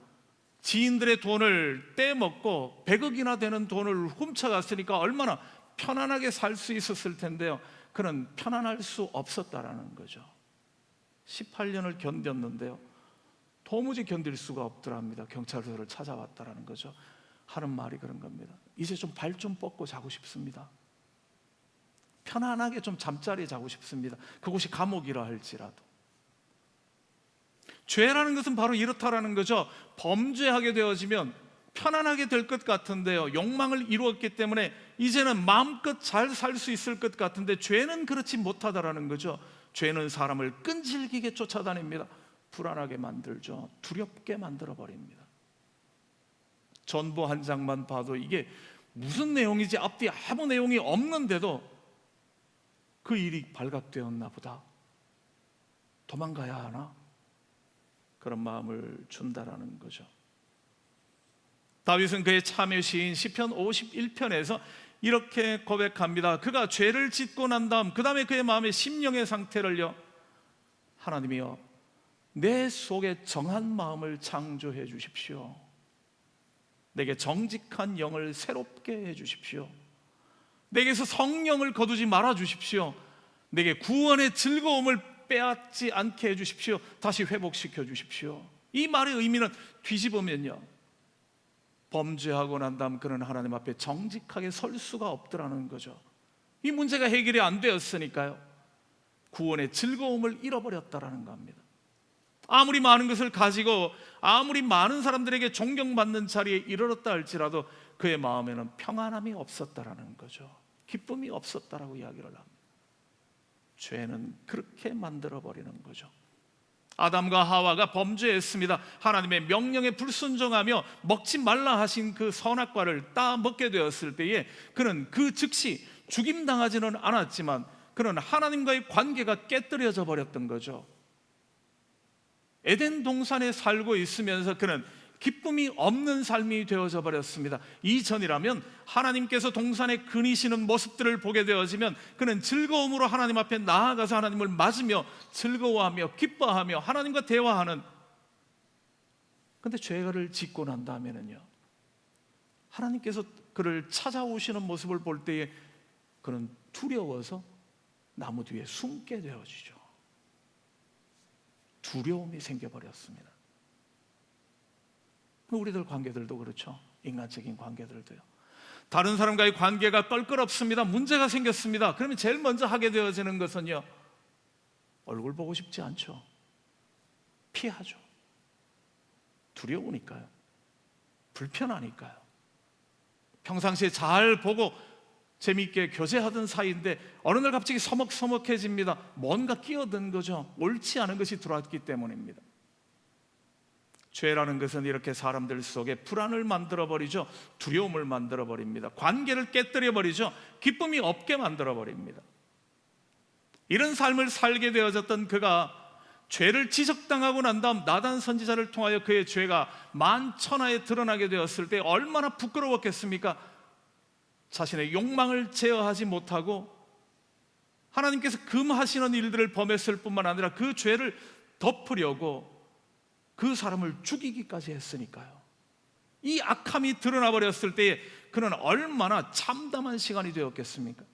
지인들의 돈을 떼먹고 100억이나 되는 돈을 훔쳐갔으니까 얼마나 편안하게 살 수 있었을 텐데요, 그는 편안할 수 없었다라는 거죠. 18년을 견뎠는데요, 도무지 견딜 수가 없더랍니다. 경찰서를 찾아왔다라는 거죠. 하는 말이 그런 겁니다. 이제 좀 발 좀 뻗고 자고 싶습니다. 편안하게 좀 잠자리에 자고 싶습니다. 그곳이 감옥이라 할지라도. 죄라는 것은 바로 이렇다라는 거죠. 범죄하게 되어지면 편안하게 될 것 같은데요, 욕망을 이루었기 때문에 이제는 마음껏 잘 살 수 있을 것 같은데, 죄는 그렇지 못하다라는 거죠. 죄는 사람을 끈질기게 쫓아다닙니다. 불안하게 만들죠. 두렵게 만들어 버립니다. 전보 한 장만 봐도 이게 무슨 내용이지 앞뒤 아무 내용이 없는데도 그 일이 발각되었나 보다, 도망가야 하나, 그런 마음을 준다라는 거죠. 다윗은 그의 참회 시인 시편 51편에서 이렇게 고백합니다. 그가 죄를 짓고 난 다음 그 다음에 그의 마음의 심령의 상태를요, 하나님이여 내 속에 정한 마음을 창조해 주십시오. 내게 정직한 영을 새롭게 해 주십시오. 내게서 성령을 거두지 말아 주십시오. 내게 구원의 즐거움을 빼앗지 않게 해 주십시오. 다시 회복시켜 주십시오. 이 말의 의미는 뒤집으면요, 범죄하고 난 다음 그는 하나님 앞에 정직하게 설 수가 없더라는 거죠. 이 문제가 해결이 안 되었으니까요, 구원의 즐거움을 잃어버렸다라는 겁니다. 아무리 많은 것을 가지고 아무리 많은 사람들에게 존경받는 자리에 이르렀다 할지라도 그의 마음에는 평안함이 없었다라는 거죠. 기쁨이 없었다라고 이야기를 합니다. 죄는 그렇게 만들어버리는 거죠. 아담과 하와가 범죄했습니다. 하나님의 명령에 불순종하며 먹지 말라 하신 그 선악과를 따 먹게 되었을 때에 그는 그 즉시 죽임당하지는 않았지만 그는 하나님과의 관계가 깨뜨려져 버렸던 거죠. 에덴 동산에 살고 있으면서 그는 기쁨이 없는 삶이 되어져 버렸습니다. 이전이라면 하나님께서 동산에 그니시는 모습들을 보게 되어지면 그는 즐거움으로 하나님 앞에 나아가서 하나님을 맞으며 즐거워하며 기뻐하며 하나님과 대화하는, 근데 죄를 짓고 난 다음에는요, 하나님께서 그를 찾아오시는 모습을 볼 때에 그는 두려워서 나무 뒤에 숨게 되어지죠. 두려움이 생겨버렸습니다. 우리들 관계들도 그렇죠. 인간적인 관계들도요. 다른 사람과의 관계가 껄끄럽습니다. 문제가 생겼습니다. 그러면 제일 먼저 하게 되어지는 것은요, 얼굴 보고 싶지 않죠. 피하죠. 두려우니까요. 불편하니까요. 평상시에 잘 보고 재미있게 교제하던 사이인데 어느 날 갑자기 서먹서먹해집니다. 뭔가 끼어든 거죠. 옳지 않은 것이 들어왔기 때문입니다. 죄라는 것은 이렇게 사람들 속에 불안을 만들어버리죠. 두려움을 만들어버립니다. 관계를 깨뜨려버리죠. 기쁨이 없게 만들어버립니다. 이런 삶을 살게 되어졌던 그가 죄를 지적당하고 난 다음 나단 선지자를 통하여 그의 죄가 만천하에 드러나게 되었을 때 얼마나 부끄러웠겠습니까? 자신의 욕망을 제어하지 못하고 하나님께서 금하시는 일들을 범했을 뿐만 아니라 그 죄를 덮으려고 그 사람을 죽이기까지 했으니까요. 이 악함이 드러나 버렸을 때에 그는 얼마나 참담한 시간이 되었겠습니까?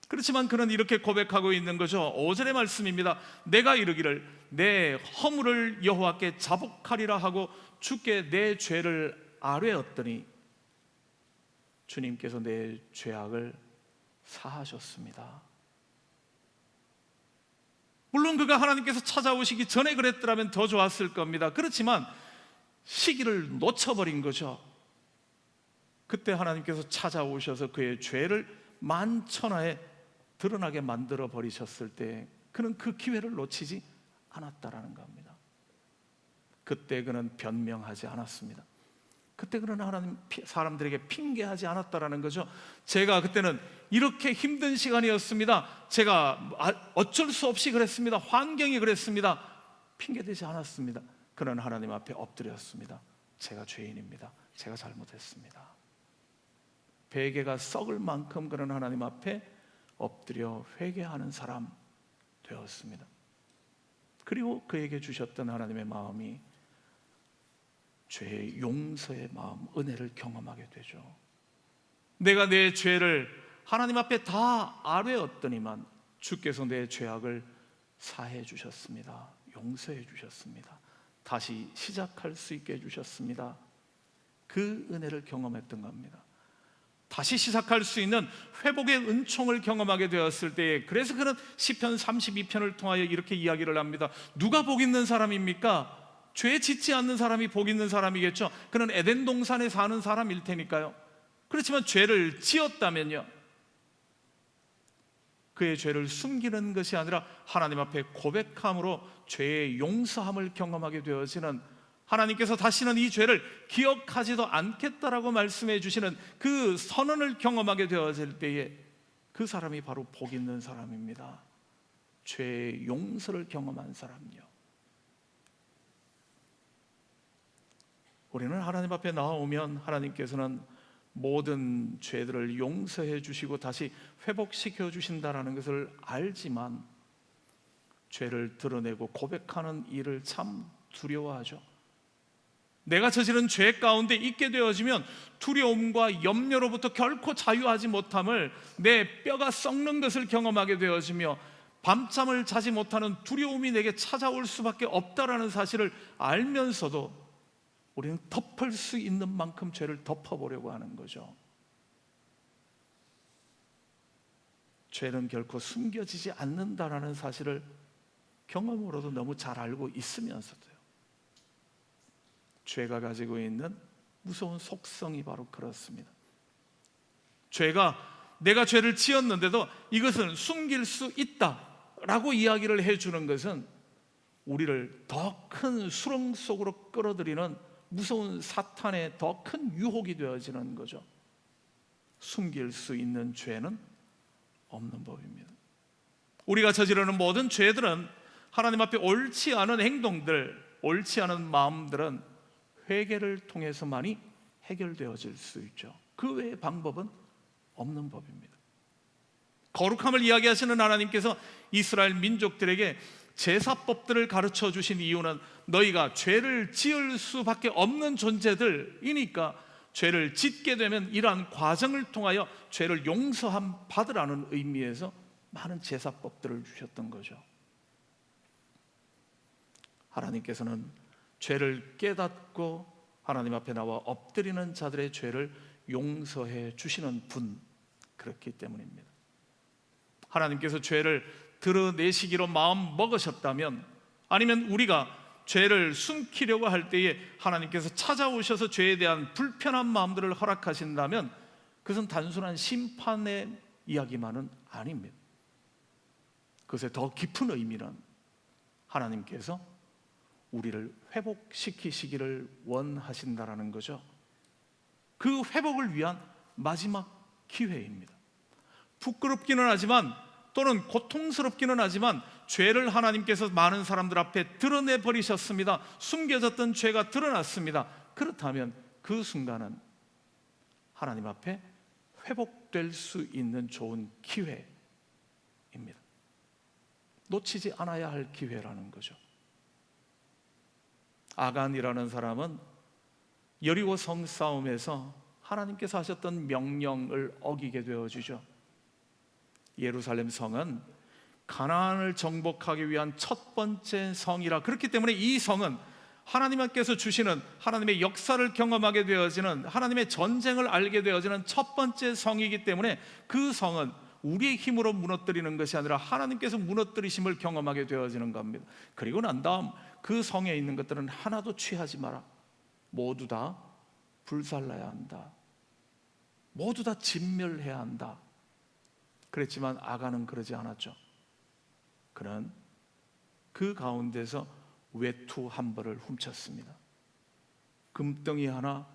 그렇지만 그는 이렇게 고백하고 있는 거죠. 5절의 말씀입니다. 내가 이르기를 내 허물을 여호와께 자복하리라 하고 주께 내 죄를 아뢰었더니 주님께서 내 죄악을 사하셨습니다. 물론 그가 하나님께서 찾아오시기 전에 그랬더라면 더 좋았을 겁니다. 그렇지만 시기를 놓쳐버린 거죠. 그때 하나님께서 찾아오셔서 그의 죄를 만천하에 드러나게 만들어 버리셨을 때 그는 그 기회를 놓치지 않았다라는 겁니다. 그때 그는 변명하지 않았습니다. 그때 그는 하나님 사람들에게 핑계하지 않았다라는 거죠. 제가 그때는 이렇게 힘든 시간이었습니다. 제가 어쩔 수 없이 그랬습니다. 환경이 그랬습니다. 핑계대지 않았습니다. 그는 하나님 앞에 엎드렸습니다. 제가 죄인입니다. 제가 잘못했습니다. 베개가 썩을 만큼 그는 하나님 앞에 엎드려 회개하는 사람 되었습니다. 그리고 그에게 주셨던 하나님의 마음이 죄의 용서의 마음, 은혜를 경험하게 되죠. 내가 내 죄를 하나님 앞에 다 아뢰었더니만 주께서 내 죄악을 사해 주셨습니다. 용서해 주셨습니다. 다시 시작할 수 있게 해주셨습니다. 그 은혜를 경험했던 겁니다. 다시 시작할 수 있는 회복의 은총을 경험하게 되었을 때에, 그래서 그는 시편 32편을 통하여 이렇게 이야기를 합니다. 누가 복 있는 사람입니까? 죄 짓지 않는 사람이 복 있는 사람이겠죠. 그는 에덴 동산에 사는 사람일 테니까요. 그렇지만 죄를 지었다면요, 그의 죄를 숨기는 것이 아니라 하나님 앞에 고백함으로 죄의 용서함을 경험하게 되어지는, 하나님께서 다시는 이 죄를 기억하지도 않겠다라고 말씀해 주시는 그 선언을 경험하게 되어질 때에 그 사람이 바로 복 있는 사람입니다. 죄의 용서를 경험한 사람요. 우리는 하나님 앞에 나오면 하나님께서는 모든 죄들을 용서해 주시고 다시 회복시켜 주신다라는 것을 알지만 죄를 드러내고 고백하는 일을 참 두려워하죠. 내가 저지른 죄 가운데 있게 되어지면 두려움과 염려로부터 결코 자유하지 못함을, 내 뼈가 썩는 것을 경험하게 되어지며 밤잠을 자지 못하는 두려움이 내게 찾아올 수밖에 없다라는 사실을 알면서도 우리는 덮을 수 있는 만큼 죄를 덮어보려고 하는 거죠. 죄는 결코 숨겨지지 않는다라는 사실을 경험으로도 너무 잘 알고 있으면서도요, 죄가 가지고 있는 무서운 속성이 바로 그렇습니다. 죄가, 내가 죄를 지었는데도 이것은 숨길 수 있다라고 이야기를 해주는 것은 우리를 더 큰 수렁 속으로 끌어들이는 무서운 사탄의 더 큰 유혹이 되어지는 거죠. 숨길 수 있는 죄는 없는 법입니다. 우리가 저지르는 모든 죄들은, 하나님 앞에 옳지 않은 행동들, 옳지 않은 마음들은 회개를 통해서만이 해결되어질 수 있죠. 그 외의 방법은 없는 법입니다. 거룩함을 이야기하시는 하나님께서 이스라엘 민족들에게 제사법들을 가르쳐 주신 이유는 너희가 죄를 지을 수밖에 없는 존재들이니까 죄를 짓게 되면 이러한 과정을 통하여 죄를 용서함 받으라는 의미에서 많은 제사법들을 주셨던 거죠. 하나님께서는 죄를 깨닫고 하나님 앞에 나와 엎드리는 자들의 죄를 용서해 주시는 분, 그렇기 때문입니다. 하나님께서 죄를 드러내시기로 마음 먹으셨다면, 아니면 우리가 죄를 숨기려고 할 때에 하나님께서 찾아오셔서 죄에 대한 불편한 마음들을 허락하신다면 그것은 단순한 심판의 이야기만은 아닙니다. 그것의 더 깊은 의미는 하나님께서 우리를 회복시키시기를 원하신다라는 거죠. 그 회복을 위한 마지막 기회입니다. 부끄럽기는 하지만, 또는 고통스럽기는 하지만 죄를 하나님께서 많은 사람들 앞에 드러내 버리셨습니다. 숨겨졌던 죄가 드러났습니다. 그렇다면 그 순간은 하나님 앞에 회복될 수 있는 좋은 기회입니다. 놓치지 않아야 할 기회라는 거죠. 아간이라는 사람은 여리고 성 싸움에서 하나님께서 하셨던 명령을 어기게 되어지죠. 예루살렘 성은 가나안을 정복하기 위한 첫 번째 성이라, 그렇기 때문에 이 성은 하나님께서 주시는 하나님의 역사를 경험하게 되어지는, 하나님의 전쟁을 알게 되어지는 첫 번째 성이기 때문에 그 성은 우리의 힘으로 무너뜨리는 것이 아니라 하나님께서 무너뜨리심을 경험하게 되어지는 겁니다. 그리고 난 다음 그 성에 있는 것들은 하나도 취하지 마라. 모두 다 불살라야 한다. 모두 다 진멸해야 한다. 그랬지만 아간은 그러지 않았죠. 그는 그 가운데서 외투 한 벌을 훔쳤습니다. 금덩이 하나,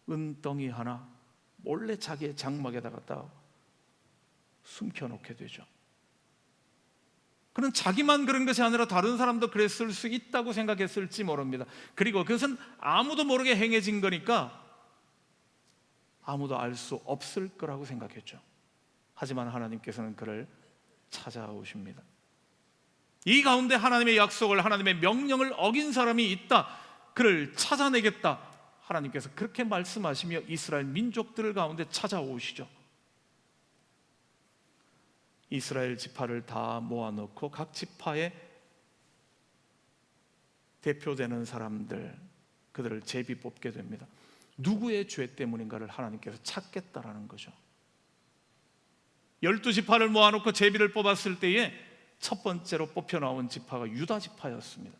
은덩이 하나 몰래 자기의 장막에다 갖다 숨겨놓게 되죠. 그는 자기만 그런 것이 아니라 다른 사람도 그랬을 수 있다고 생각했을지 모릅니다. 그리고 그것은 아무도 모르게 행해진 거니까 아무도 알 수 없을 거라고 생각했죠. 하지만 하나님께서는 그를 찾아오십니다. 이 가운데 하나님의 약속을, 하나님의 명령을 어긴 사람이 있다, 그를 찾아내겠다, 하나님께서 그렇게 말씀하시며 이스라엘 민족들 가운데 찾아오시죠. 이스라엘 지파를 다 모아놓고 각 지파의 대표되는 사람들, 그들을 제비 뽑게 됩니다. 누구의 죄 때문인가를 하나님께서 찾겠다라는 거죠. 12지파를 모아놓고 제비를 뽑았을 때에 첫 번째로 뽑혀 나온 지파가 유다 지파였습니다.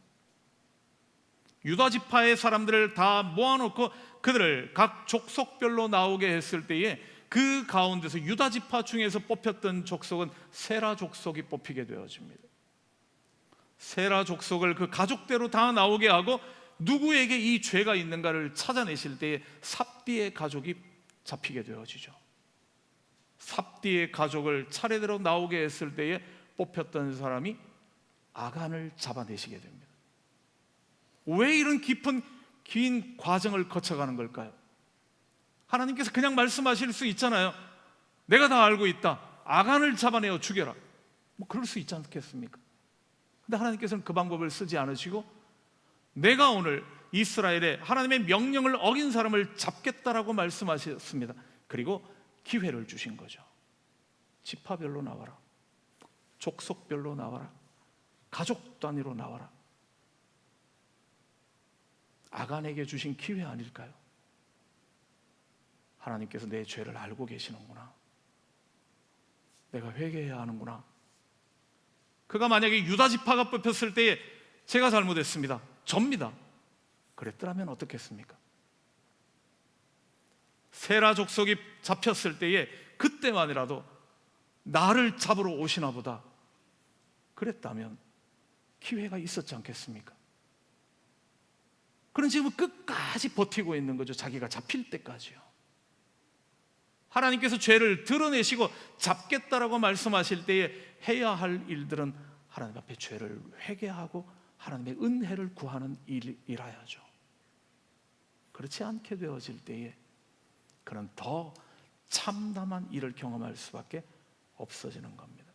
유다 지파의 사람들을 다 모아놓고 그들을 각 족속별로 나오게 했을 때에 그 가운데서 유다 지파 중에서 뽑혔던 족속은 세라 족속이 뽑히게 되어집니다. 세라 족속을 그 가족대로 다 나오게 하고 누구에게 이 죄가 있는가를 찾아내실 때에 삽디의 가족이 잡히게 되어지죠. 삽디의 가족을 차례대로 나오게 했을 때에 뽑혔던 사람이 아간을 잡아내시게 됩니다. 왜 이런 긴 과정을 거쳐가는 걸까요? 하나님께서 그냥 말씀하실 수 있잖아요. 내가 다 알고 있다. 아간을 잡아내어 죽여라. 뭐 그럴 수 있지 않겠습니까? 근데 하나님께서는 그 방법을 쓰지 않으시고 내가 오늘 이스라엘에 하나님의 명령을 어긴 사람을 잡겠다라고 말씀하셨습니다. 그리고 기회를 주신 거죠. 지파별로 나와라. 족속별로 나와라. 가족 단위로 나와라. 아간에게 주신 기회 아닐까요? 하나님께서 내 죄를 알고 계시는구나. 내가 회개해야 하는구나. 그가 만약에 유다 지파가 뽑혔을 때에 제가 잘못했습니다. 접니다. 그랬더라면 어떻겠습니까? 세라 족속이 잡혔을 때에 그때만이라도 나를 잡으러 오시나 보다. 그랬다면 기회가 있었지 않겠습니까? 그런 지금 끝까지 버티고 있는 거죠. 자기가 잡힐 때까지요. 하나님께서 죄를 드러내시고 잡겠다라고 말씀하실 때에 해야 할 일들은 하나님 앞에 죄를 회개하고 하나님의 은혜를 구하는 일이라야죠. 그렇지 않게 되어질 때에 그는 더 참담한 일을 경험할 수밖에 없어지는 겁니다.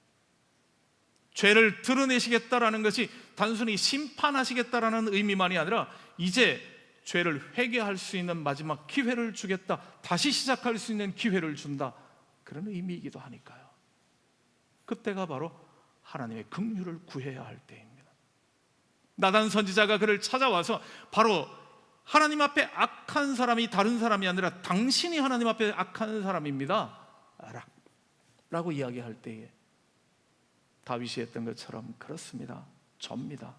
죄를 드러내시겠다라는 것이 단순히 심판하시겠다라는 의미만이 아니라 이제 죄를 회개할 수 있는 마지막 기회를 주겠다, 다시 시작할 수 있는 기회를 준다, 그런 의미이기도 하니까요. 그때가 바로 하나님의 긍휼을 구해야 할 때입니다. 나단 선지자가 그를 찾아와서 바로 하나님 앞에 악한 사람이 다른 사람이 아니라 당신이 하나님 앞에 악한 사람입니다 라고 이야기할 때에 다윗이 했던 것처럼 그렇습니다, 접니다.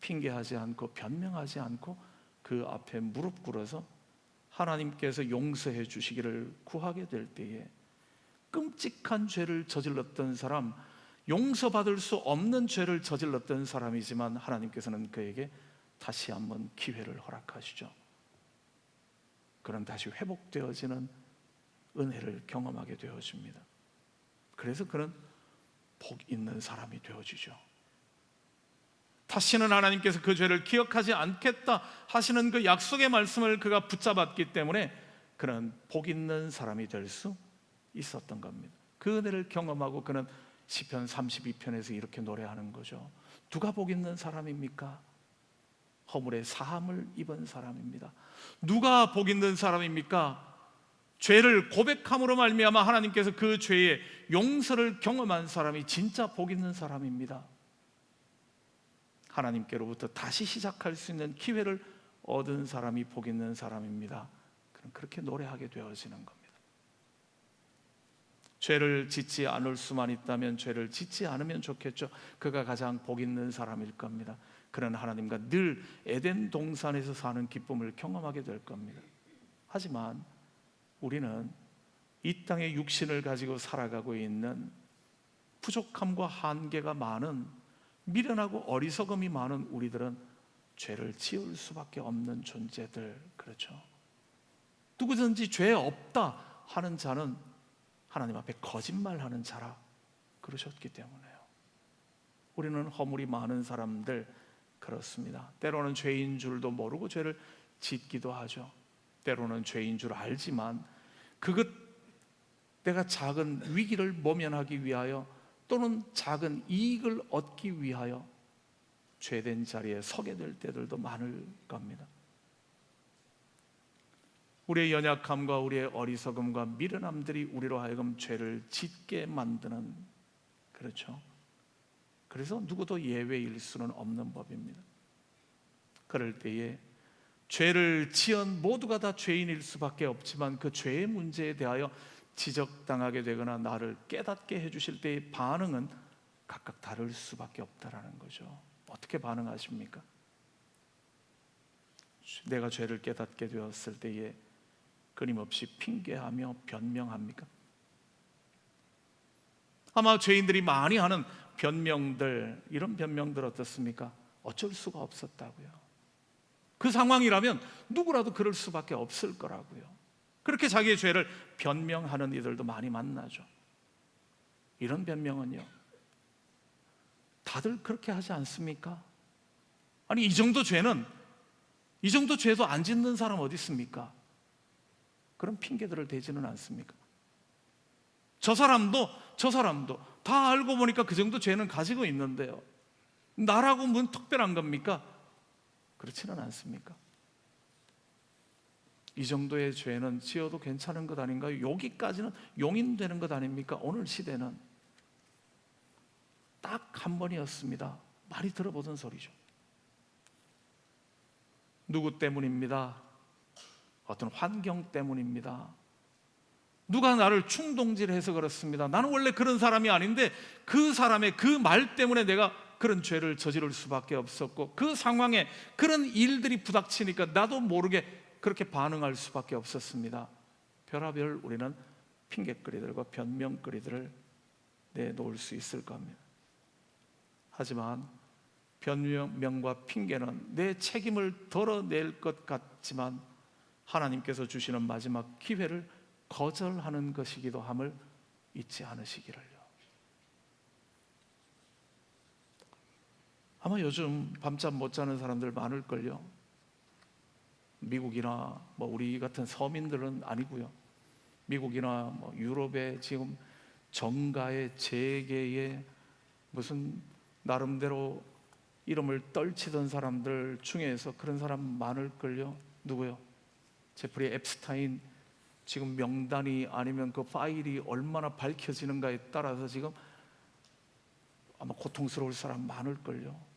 핑계하지 않고 변명하지 않고 그 앞에 무릎 꿇어서 하나님께서 용서해 주시기를 구하게 될 때에 끔찍한 죄를 저질렀던 사람, 용서받을 수 없는 죄를 저질렀던 사람이지만 하나님께서는 그에게 다시 한번 기회를 허락하시죠. 그런 다시 회복되어지는 은혜를 경험하게 되어집니다. 그래서 그는 복 있는 사람이 되어지죠. 다시는 하나님께서 그 죄를 기억하지 않겠다 하시는 그 약속의 말씀을 그가 붙잡았기 때문에 그는 복 있는 사람이 될 수 있었던 겁니다. 그 은혜를 경험하고 그는 시편 32편에서 이렇게 노래하는 거죠. 누가 복 있는 사람입니까? 허물의 사함을 입은 사람입니다. 누가 복 있는 사람입니까? 죄를 고백함으로 말미암아 하나님께서 그 죄의 용서를 경험한 사람이 진짜 복 있는 사람입니다. 하나님께로부터 다시 시작할 수 있는 기회를 얻은 사람이 복 있는 사람입니다. 그럼 그렇게 노래하게 되어지는 겁니다. 죄를 짓지 않을 수만 있다면 죄를 짓지 않으면 좋겠죠. 그가 가장 복 있는 사람일 겁니다. 그런 하나님과 늘 에덴 동산에서 사는 기쁨을 경험하게 될 겁니다. 하지만 우리는 이 땅의 육신을 가지고 살아가고 있는 부족함과 한계가 많은, 미련하고 어리석음이 많은 우리들은 죄를 지을 수밖에 없는 존재들, 그렇죠? 누구든지 죄 없다 하는 자는 하나님 앞에 거짓말하는 자라 그러셨기 때문에요. 우리는 허물이 많은 사람들, 그렇습니다. 때로는 죄인 줄도 모르고 죄를 짓기도 하죠. 때로는 죄인 줄 알지만 그것 내가 작은 위기를 모면하기 위하여 또는 작은 이익을 얻기 위하여 죄된 자리에 서게 될 때들도 많을 겁니다. 우리의 연약함과 우리의 어리석음과 미련함들이 우리로 하여금 죄를 짓게 만드는, 그렇죠? 그래서 누구도 예외일 수는 없는 법입니다. 그럴 때에 죄를 지은 모두가 다 죄인일 수밖에 없지만 그 죄의 문제에 대하여 지적당하게 되거나 나를 깨닫게 해주실 때의 반응은 각각 다를 수밖에 없다라는 거죠. 어떻게 반응하십니까? 내가 죄를 깨닫게 되었을 때에 끊임없이 핑계하며 변명합니까? 아마 죄인들이 많이 하는 변명들, 이런 변명들 어떻습니까? 어쩔 수가 없었다고요. 그 상황이라면 누구라도 그럴 수밖에 없을 거라고요. 그렇게 자기의 죄를 변명하는 이들도 많이 만나죠. 이런 변명은요, 다들 그렇게 하지 않습니까? 아니, 이 정도 죄도 안 짓는 사람 어디 있습니까? 그런 핑계들을 대지는 않습니까? 저 사람도 다 알고 보니까 그 정도 죄는 가지고 있는데요, 나라고 뭐 특별한 겁니까? 그렇지는 않습니까? 이 정도의 죄는 지어도 괜찮은 것 아닌가요? 여기까지는 용인되는 것 아닙니까? 오늘 시대는 딱 한 번이었습니다. 많이 들어보던 소리죠. 누구 때문입니다. 어떤 환경 때문입니다. 누가 나를 충동질해서 그렇습니다. 나는 원래 그런 사람이 아닌데 그 사람의 그 말 때문에 내가 그런 죄를 저지를 수밖에 없었고, 그 상황에 그런 일들이 부닥치니까 나도 모르게 그렇게 반응할 수밖에 없었습니다. 별하별 우리는 핑계거리들과 변명거리들을 내놓을 수 있을 겁니다. 하지만 변명과 핑계는 내 책임을 덜어낼 것 같지만 하나님께서 주시는 마지막 기회를 거절하는 것이기도 함을 잊지 않으시기를요. 아마 요즘 밤잠 못 자는 사람들 많을걸요. 미국이나 뭐 우리 같은 서민들은 아니고요. 미국이나 뭐 유럽의 지금 정가의 재계의 무슨 나름대로 이름을 떨치던 사람들 중에서 그런 사람 많을걸요. 누구요? 제프리 앱스타인 지금 명단이 아니면 그 파일이 얼마나 밝혀지는가에 따라서 지금 아마 고통스러울 사람 많을걸요.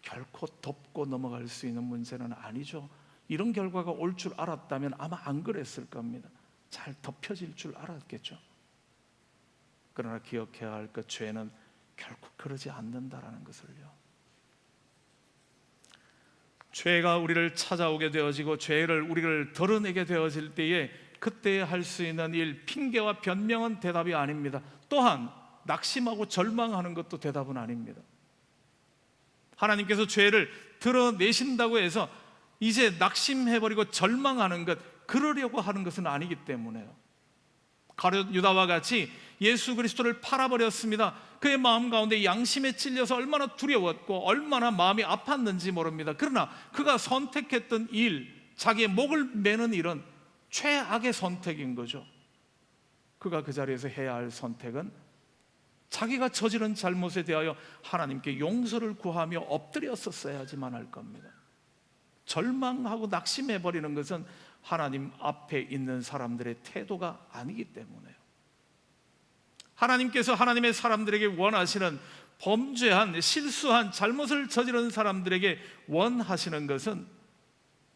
결코 덮고 넘어갈 수 있는 문제는 아니죠. 이런 결과가 올 줄 알았다면 아마 안 그랬을 겁니다. 잘 덮여질 줄 알았겠죠. 그러나 기억해야 할 것, 죄는 결코 그러지 않는다라는 것을요. 죄가 우리를 찾아오게 되어지고 죄를 우리를 드러내게 되어질 때에 그때 할 수 있는 일, 핑계와 변명은 대답이 아닙니다. 또한 낙심하고 절망하는 것도 대답은 아닙니다. 하나님께서 죄를 드러내신다고 해서 이제 낙심해버리고 절망하는 것, 그러려고 하는 것은 아니기 때문에요. 가룟 유다와 같이 예수 그리스도를 팔아버렸습니다. 그의 마음 가운데 양심에 찔려서 얼마나 두려웠고 얼마나 마음이 아팠는지 모릅니다. 그러나 그가 선택했던 일, 자기의 목을 매는 일은 최악의 선택인 거죠. 그가 그 자리에서 해야 할 선택은 자기가 저지른 잘못에 대하여 하나님께 용서를 구하며 엎드렸었어야지만 할 겁니다. 절망하고 낙심해버리는 것은 하나님 앞에 있는 사람들의 태도가 아니기 때문에요. 하나님께서 하나님의 사람들에게 원하시는, 범죄한, 실수한, 잘못을 저지른 사람들에게 원하시는 것은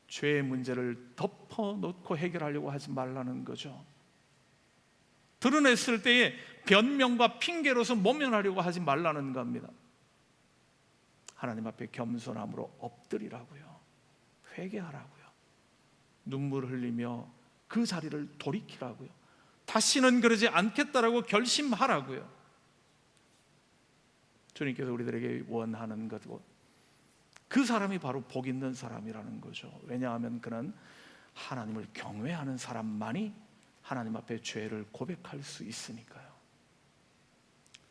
죄의 문제를 덮어놓고 해결하려고 하지 말라는 거죠. 드러냈을 때에 변명과 핑계로서 모면하려고 하지 말라는 겁니다. 하나님 앞에 겸손함으로 엎드리라고요. 회개하라고요. 눈물 흘리며 그 자리를 돌이키라고요. 다시는 그러지 않겠다라고 결심하라고요. 주님께서 우리들에게 원하는 것고, 그 사람이 바로 복 있는 사람이라는 거죠. 왜냐하면 그는 하나님을 경외하는 사람만이 하나님 앞에 죄를 고백할 수 있으니까요.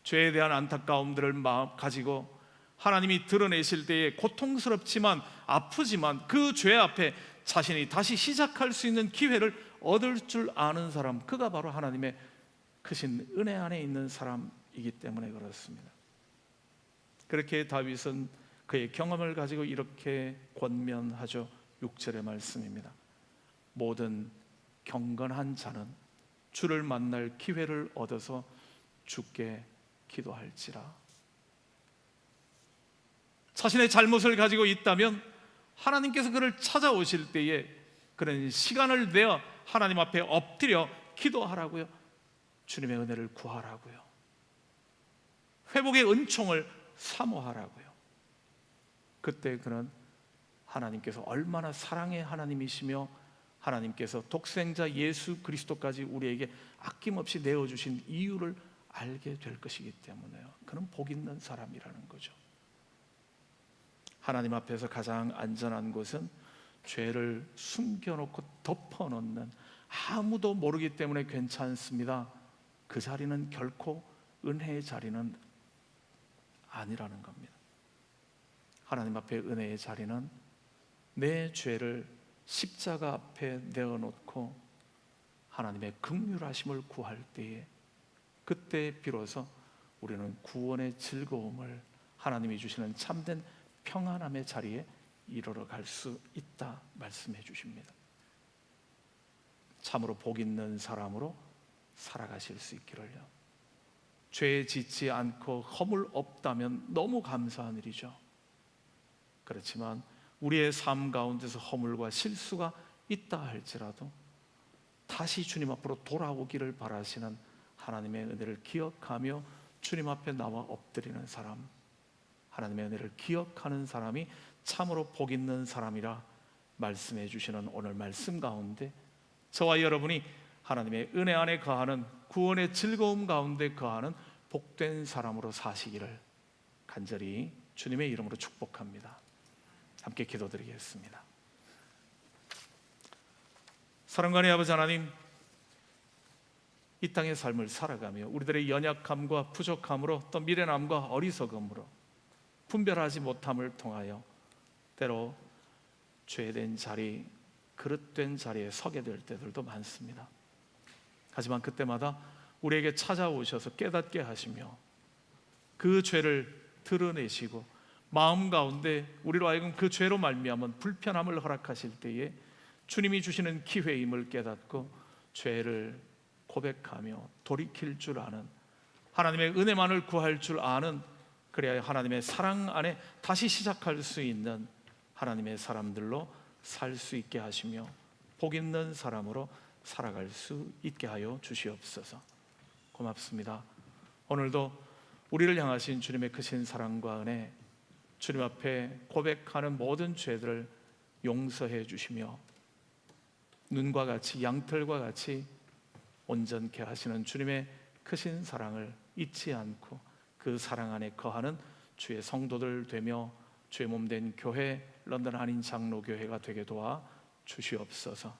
죄에 대한 안타까움들을 가지고 하나님이 드러내실 때에 고통스럽지만 아프지만 그 죄 앞에 자신이 다시 시작할 수 있는 기회를 얻을 줄 아는 사람, 그가 바로 하나님의 크신 은혜 안에 있는 사람이기 때문에 그렇습니다. 그렇게 다윗은 그의 경험을 가지고 이렇게 권면하죠. 6절의 말씀입니다. 모든 경건한 자는 주를 만날 기회를 얻어서 주께 기도할지라. 자신의 잘못을 가지고 있다면 하나님께서 그를 찾아오실 때에 그런 시간을 내어 하나님 앞에 엎드려 기도하라고요. 주님의 은혜를 구하라고요. 회복의 은총을 사모하라고요. 그때 그는 하나님께서 얼마나 사랑의 하나님이시며 하나님께서 독생자 예수 그리스도까지 우리에게 아낌없이 내어주신 이유를 알게 될 것이기 때문에요. 그는 복 있는 사람이라는 거죠. 하나님 앞에서 가장 안전한 곳은 죄를 숨겨놓고 덮어놓는, 아무도 모르기 때문에 괜찮습니다. 그 자리는 결코 은혜의 자리는 아니라는 겁니다. 하나님 앞에 은혜의 자리는 내 죄를 십자가 앞에 내어놓고 하나님의 긍휼하심을 구할 때에, 그때 비로소 우리는 구원의 즐거움을, 하나님이 주시는 참된 평안함의 자리에 이르러 갈 수 있다 말씀해 주십니다. 참으로 복 있는 사람으로 살아가실 수 있기를요. 죄에 짓지 않고 허물 없다면 너무 감사한 일이죠. 그렇지만 우리의 삶 가운데서 허물과 실수가 있다 할지라도 다시 주님 앞으로 돌아오기를 바라시는 하나님의 은혜를 기억하며 주님 앞에 나와 엎드리는 사람, 하나님의 은혜를 기억하는 사람이 참으로 복 있는 사람이라 말씀해 주시는 오늘 말씀 가운데 저와 여러분이 하나님의 은혜 안에 거하는, 구원의 즐거움 가운데 거하는 복된 사람으로 사시기를 간절히 주님의 이름으로 축복합니다. 함께 기도드리겠습니다. 사랑과의 아버지 하나님, 이 땅의 삶을 살아가며 우리들의 연약함과 부족함으로 또 미련함과 어리석음으로 분별하지 못함을 통하여 때로 죄된 자리, 그릇된 자리에 서게 될 때들도 많습니다. 하지만 그때마다 우리에게 찾아오셔서 깨닫게 하시며 그 죄를 드러내시고 마음 가운데 우리로 하여금 그 죄로 말미암은 불편함을 허락하실 때에 주님이 주시는 기회임을 깨닫고 죄를 고백하며 돌이킬 줄 아는, 하나님의 은혜만을 구할 줄 아는, 그래야 하나님의 사랑 안에 다시 시작할 수 있는 하나님의 사람들로 살 수 있게 하시며 복 있는 사람으로 살아갈 수 있게 하여 주시옵소서. 고맙습니다. 오늘도 우리를 향하신 주님의 크신 사랑과 은혜, 주님 앞에 고백하는 모든 죄들을 용서해 주시며 눈과 같이, 양털과 같이 온전케 하시는 주님의 크신 사랑을 잊지 않고 그 사랑 안에 거하는 주의 성도들 되며 주의 몸된 교회, 런던 한인 장로교회가 되게 도와 주시옵소서.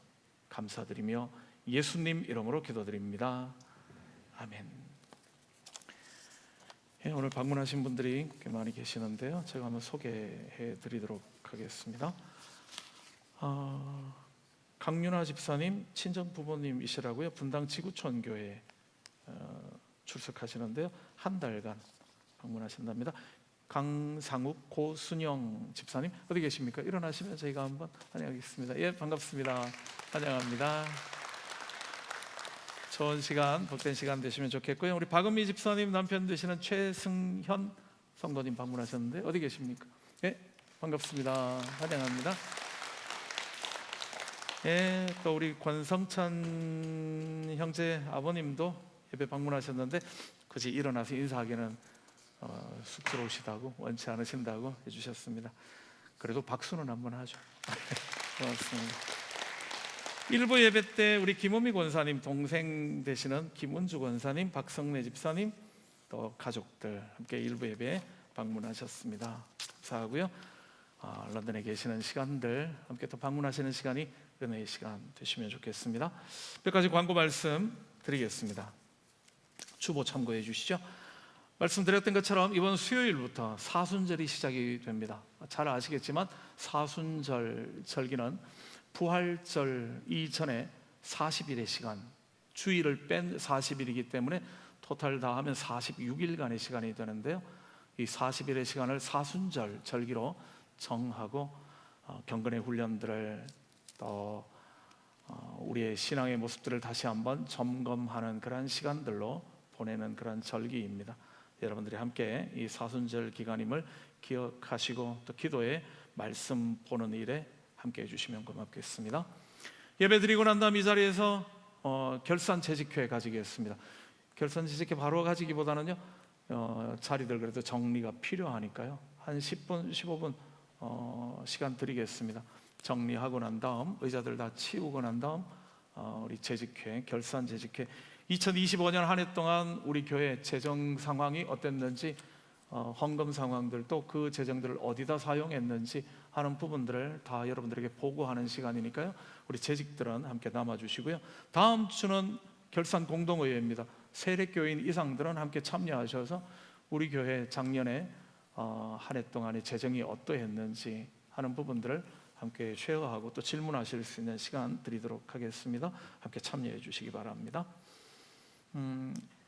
감사드리며 예수님 이름으로 기도드립니다. 아멘. 오늘 방문하신 분들이 꽤 많이 계시는데요, 제가 한번 소개해 드리도록 하겠습니다. 강윤아 집사님 친정 부모님이시라고요. 분당 지구촌 교회 출석하시는데요, 한 달간 방문하신답니다. 강상욱 고순영 집사님 어디 계십니까? 일어나시면 저희가 한번 환영하겠습니다. 예, 반갑습니다. 환영합니다. 좋은 시간, 복된 시간 되시면 좋겠고요. 우리 박은미 집사님 남편 되시는 최승현 성도님 방문하셨는데 어디 계십니까? 예, 반갑습니다. 환영합니다. 예, 또 우리 권성찬 형제 아버님도 예배 방문하셨는데 굳이 일어나서 인사하기는 쑥스러우시다고, 원치 않으신다고 해주셨습니다. 그래도 박수는 한번 하죠. 고맙습니다. 일부 예배 때 우리 김은미 권사님 동생 되시는 김은주 권사님, 박성래 집사님 또 가족들 함께 일부 예배에 방문하셨습니다. 감사하고요. 런던에 계시는 시간들 함께 또 방문하시는 시간이 은혜의 시간 되시면 좋겠습니다. 몇 가지 광고 말씀 드리겠습니다. 주보 참고해 주시죠. 말씀드렸던 것처럼 이번 수요일부터 사순절이 시작이 됩니다. 잘 아시겠지만 사순절 절기는 부활절 이전에 40일의 시간, 주일을 뺀 40일이기 때문에 토탈 다 하면 46일간의 시간이 되는데요, 이 40일의 시간을 사순절 절기로 정하고 경건의 훈련들을 또 우리의 신앙의 모습들을 다시 한번 점검하는 그런 시간들로 보내는 그런 절기입니다. 여러분들이 함께 이 사순절 기간임을 기억하시고 또 기도에 말씀 보는 일에 함께 해주시면 고맙겠습니다. 예배 드리고 난 다음 이 자리에서 결산 재직회 가지겠습니다. 결산 재직회 바로 가지기보다는요, 자리들 그래도 정리가 필요하니까요, 한 10분 15분 시간 드리겠습니다. 정리하고 난 다음 의자들 다 치우고 난 다음 우리 재직회, 결산 재직회 2025년 한 해 동안 우리 교회 재정 상황이 어땠는지, 헌금 상황들도 그 재정들을 어디다 사용했는지 하는 부분들을 다 여러분들에게 보고하는 시간이니까요, 우리 재직들은 함께 남아주시고요. 다음 주는 결산 공동의회입니다. 세례교인 이상들은 함께 참여하셔서 우리 교회 작년에 한 해 동안의 재정이 어떠했는지 하는 부분들을 함께 쉐어하고 또 질문하실 수 있는 시간 드리도록 하겠습니다. 함께 참여해 주시기 바랍니다.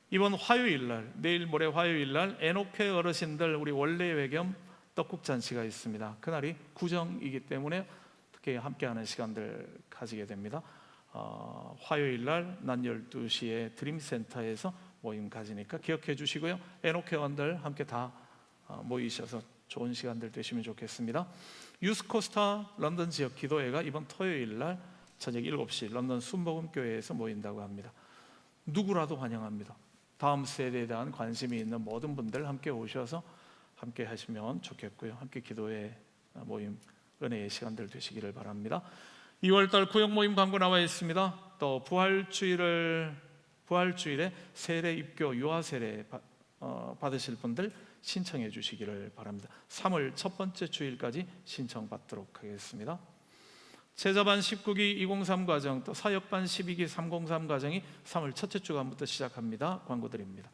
이번 화요일 날, 내일 모레 화요일 날 에녹회 어르신들 우리 원래회 겸 떡국 잔치가 있습니다. 그날이 구정이기 때문에 특히 함께하는 시간들 가지게 됩니다. 화요일 날 낮 12시에 드림센터에서 모임 가지니까 기억해 주시고요. 에녹회원들 함께 다 모이셔서 좋은 시간들 되시면 좋겠습니다. 유스코스타 런던 지역 기도회가 이번 토요일 날 저녁 7시 런던 순복음교회에서 모인다고 합니다. 누구라도 환영합니다. 다음 세대에 대한 관심이 있는 모든 분들 함께 오셔서 함께 하시면 좋겠고요. 함께 기도회 모임 은혜의 시간들 되시기를 바랍니다. 2월달 구역 모임 광고 나와 있습니다. 또 부활주일에 세례 입교 유아 세례 받으실 분들 신청해 주시기를 바랍니다. 3월 첫 번째 주일까지 신청 받도록 하겠습니다. 제자반 19기 203 과정, 또 사역반 12기 303 과정이 3월 첫째 주간부터 시작합니다. 광고 드립니다.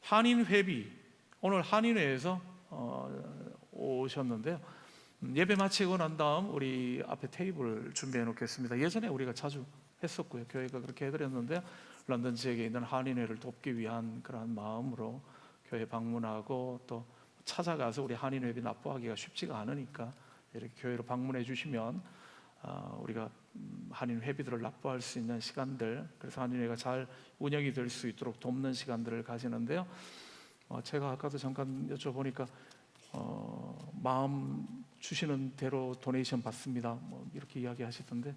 한인회비, 오늘 한인회에서 오셨는데요, 예배 마치고 난 다음 우리 앞에 테이블을 준비해 놓겠습니다. 예전에 우리가 자주 했었고요, 교회가 그렇게 해드렸는데요, 런던 지역에 있는 한인회를 돕기 위한 그러한 마음으로 교회 방문하고 또 찾아가서 우리 한인회비 납부하기가 쉽지가 않으니까 이렇게 교회로 방문해 주시면 우리가 한인 회비들을 납부할 수 있는 시간들, 그래서 한인회가 잘 운영이 될 수 있도록 돕는 시간들을 가지는데요, 제가 아까도 잠깐 여쭤보니까 마음 주시는 대로 도네이션 받습니다 뭐 이렇게 이야기하시던데,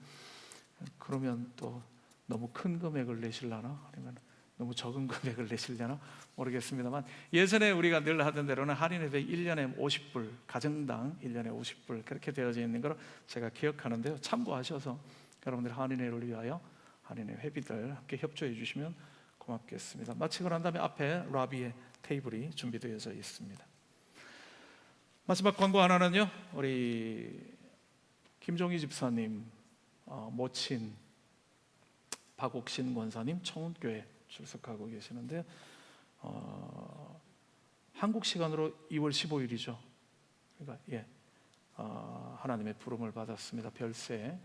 그러면 또 너무 큰 금액을 내실려나 아니면 너무 적은 금액을 내시려나 모르겠습니다만, 예전에 우리가 늘 하던 대로는 할인회비 1년에 50불, 가정당 1년에 50불 그렇게 되어져 있는 걸 제가 기억하는데요, 참고하셔서 여러분들 한인회를 위하여 한인회 회비들 함께 협조해 주시면 고맙겠습니다. 마치고 난 다음에 앞에 라비에 테이블이 준비되어져 있습니다. 마지막 광고 하나는요, 우리 김종희 집사님 모친 박옥신 권사님 청운교회 출석하고 계시는데요, 한국 시간으로 2월 15일이죠. 그러니까 하나님의 부름을 받았습니다. 별세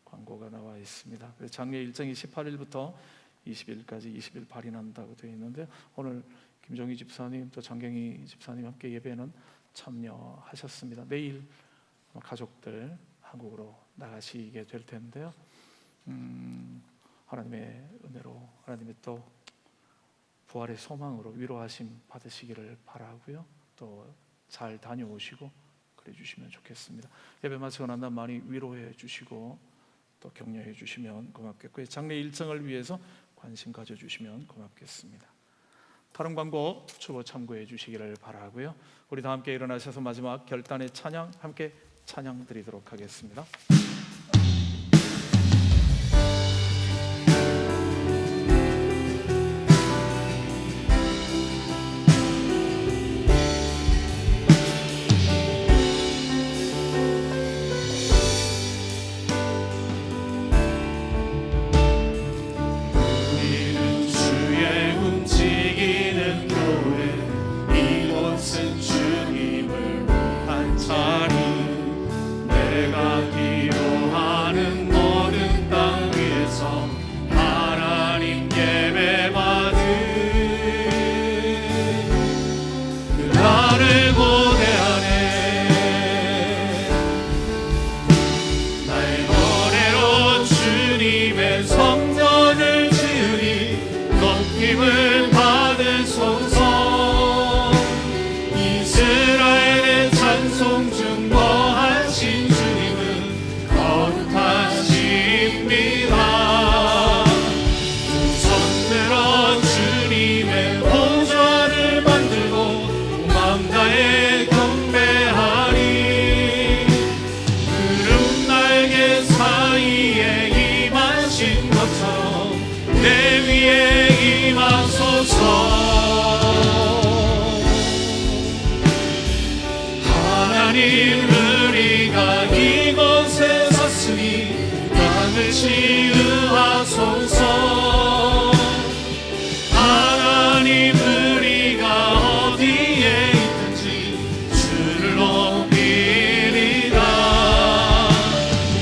광고가 나와 있습니다. 장례 일정이 18일부터 20일까지 20일 발인한다고 되어 있는데, 오늘 김종희 집사님 또 장경희 집사님 함께 예배는 참여하셨습니다. 내일 가족들 한국으로 나가시게 될 텐데요, 하나님의 은혜로, 하나님의 또 부활의 소망으로 위로하심 받으시기를 바라고요. 또 잘 다녀오시고 그래 주시면 좋겠습니다. 예배 마치고 난 다음 많이 위로해 주시고 또 격려해 주시면 고맙겠고요. 장례 일정을 위해서 관심 가져 주시면 고맙겠습니다. 다른 광고 추후 참고해 주시기를 바라고요. 우리 다 함께 일어나셔서 마지막 결단의 찬양 함께 찬양 드리도록 하겠습니다. 주님을 위한 자리, 내가 기도 것처럼 내 위에 임하소서. 하나님 우리가 이곳에 섰으니 땅을 치유하소서. 하나님 우리가 어디에 있든지 주를 높이리라.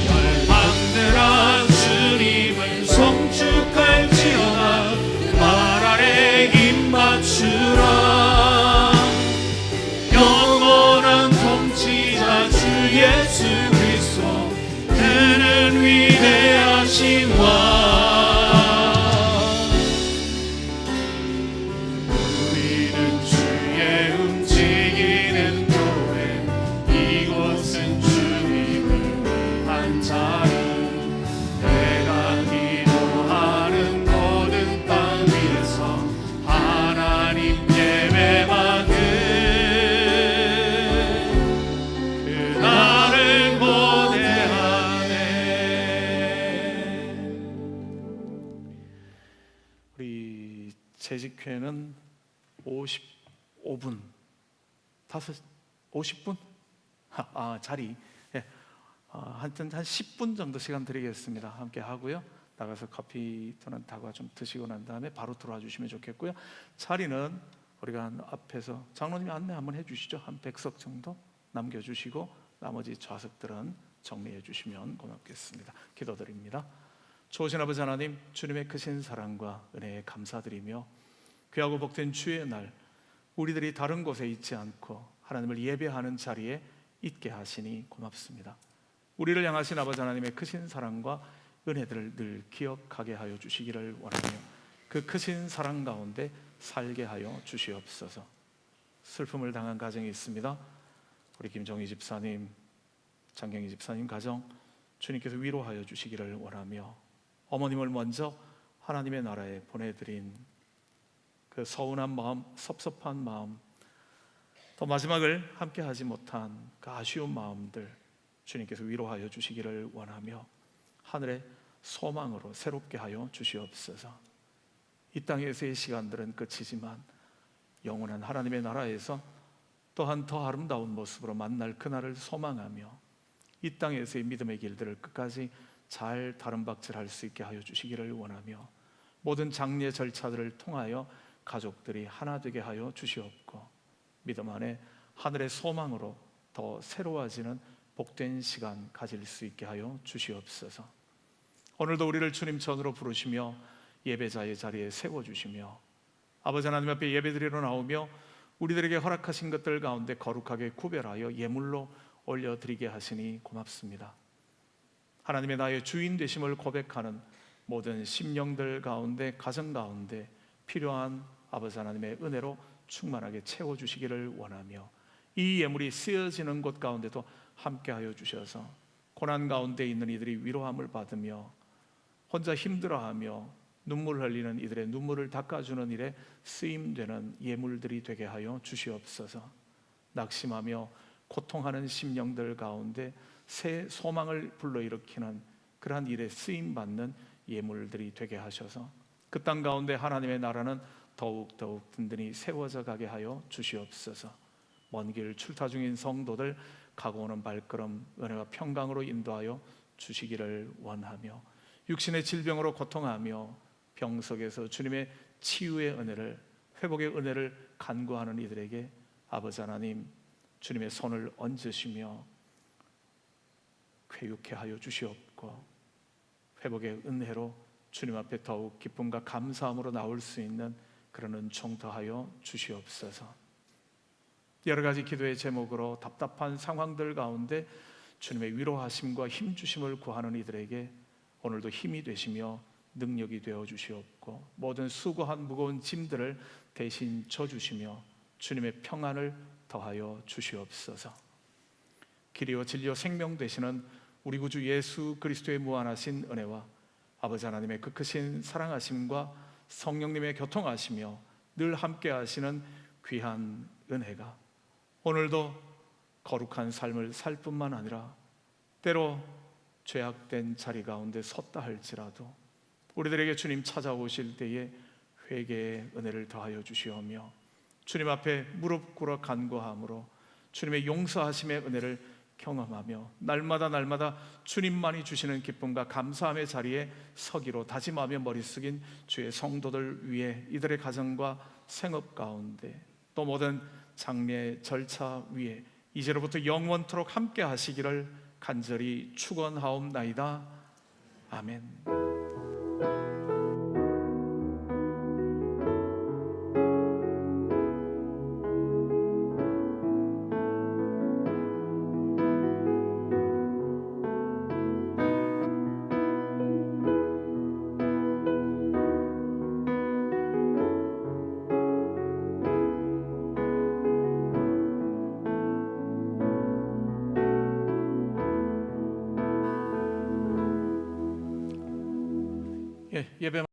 열방들아 주님을 송축할지어다. 말 아래 입 맞추라. 영원한 통치자 주 예수 그리스도 그는 위대하신 왕. 우리는 주의 움직이는 교회. 이곳은 주님을 위한 자리. 내가 기도하는 모든 땅 위에서 하나님 예배받은 그날을 고대하네. 우리 재직회는 55분 50분? 자리 하여튼 한 10분 정도 시간 드리겠습니다. 함께 하고요. 나가서 커피 또는 다과 좀 드시고 난 다음에 바로 들어와 주시면 좋겠고요. 자리는 우리가 앞에서 장로님이 안내 한번 해주시죠. 한 100석 정도 남겨주시고 나머지 좌석들은 정리해 주시면 고맙겠습니다. 기도드립니다. 좋으신 아버지 하나님, 주님의 크신 사랑과 은혜에 감사드리며 귀하고 복된 주의 날 우리들이 다른 곳에 있지 않고 하나님을 예배하는 자리에 있게 하시니 고맙습니다. 우리를 향하신 아버지 하나님의 크신 사랑과 은혜들을 늘 기억하게 하여 주시기를 원하며 그 크신 사랑 가운데 살게 하여 주시옵소서. 슬픔을 당한 가정이 있습니다. 우리 김정희 집사님, 장경희 집사님 가정 주님께서 위로하여 주시기를 원하며 어머님을 먼저 하나님의 나라에 보내드린 그 서운한 마음, 섭섭한 마음, 또 마지막을 함께 하지 못한 그 아쉬운 마음들 주님께서 위로하여 주시기를 원하며 하늘의 소망으로 새롭게 하여 주시옵소서. 이 땅에서의 시간들은 끝이지만 영원한 하나님의 나라에서 또한 더 아름다운 모습으로 만날 그날을 소망하며 이 땅에서의 믿음의 길들을 끝까지 잘 다름박질할 수 있게 하여 주시기를 원하며 모든 장례 절차들을 통하여 가족들이 하나 되게 하여 주시옵고 믿음 안에 하늘의 소망으로 더 새로워지는 복된 시간 가질 수 있게 하여 주시옵소서. 오늘도 우리를 주님 전으로 부르시며 예배자의 자리에 세워주시며 아버지 하나님 앞에 예배드리러 나오며 우리들에게 허락하신 것들 가운데 거룩하게 구별하여 예물로 올려드리게 하시니 고맙습니다. 하나님의 나의 주인 되심을 고백하는 모든 심령들 가운데 가정 가운데 필요한 아버지 하나님의 은혜로 충만하게 채워주시기를 원하며 이 예물이 쓰여지는 곳 가운데도 함께하여 주셔서 고난 가운데 있는 이들이 위로함을 받으며 혼자 힘들어하며 눈물 흘리는 이들의 눈물을 닦아주는 일에 쓰임되는 예물들이 되게 하여 주시옵소서. 낙심하며 고통하는 심령들 가운데 새 소망을 불러일으키는 그러한 일에 쓰임받는 예물들이 되게 하셔서 그 땅 가운데 하나님의 나라는 더욱 든든히 세워져 가게 하여 주시옵소서. 먼 길 출타 중인 성도들 가고 오는 발걸음 은혜와 평강으로 인도하여 주시기를 원하며 육신의 질병으로 고통하며 병석에서 주님의 치유의 은혜를, 회복의 은혜를 간구하는 이들에게 아버지 하나님 주님의 손을 얹으시며 쾌유케 하여 주시옵고 회복의 은혜로 주님 앞에 더욱 기쁨과 감사함으로 나올 수 있는 그런 은총 더하여 주시옵소서. 여러 가지 기도의 제목으로 답답한 상황들 가운데 주님의 위로하심과 힘주심을 구하는 이들에게 오늘도 힘이 되시며 능력이 되어 주시옵고 모든 수고한 무거운 짐들을 대신 져주시며 주님의 평안을 더하여 주시옵소서. 길이요 진리요 생명 되시는 우리 구주 예수 그리스도의 무한하신 은혜와 아버지 하나님의 그 크신 사랑하심과 성령님의 교통하시며 늘 함께 하시는 귀한 은혜가 오늘도 거룩한 삶을 살 뿐만 아니라 때로 죄악된 자리 가운데 섰다 할지라도 우리들에게 주님 찾아오실 때에 회개의 은혜를 더하여 주시오며 주님 앞에 무릎 꿇어 간구함으로 주님의 용서하심의 은혜를 경험하며 날마다 주님만이 주시는 기쁨과 감사함의 자리에 서기로 다짐하며 머리 숙인 주의 성도들 위해 이들의 가정과 생업 가운데 또 모든 장례 절차 위에 이제로부터 영원토록 함께 하시기를 간절히 축원하옵나이다. 아멘. 예배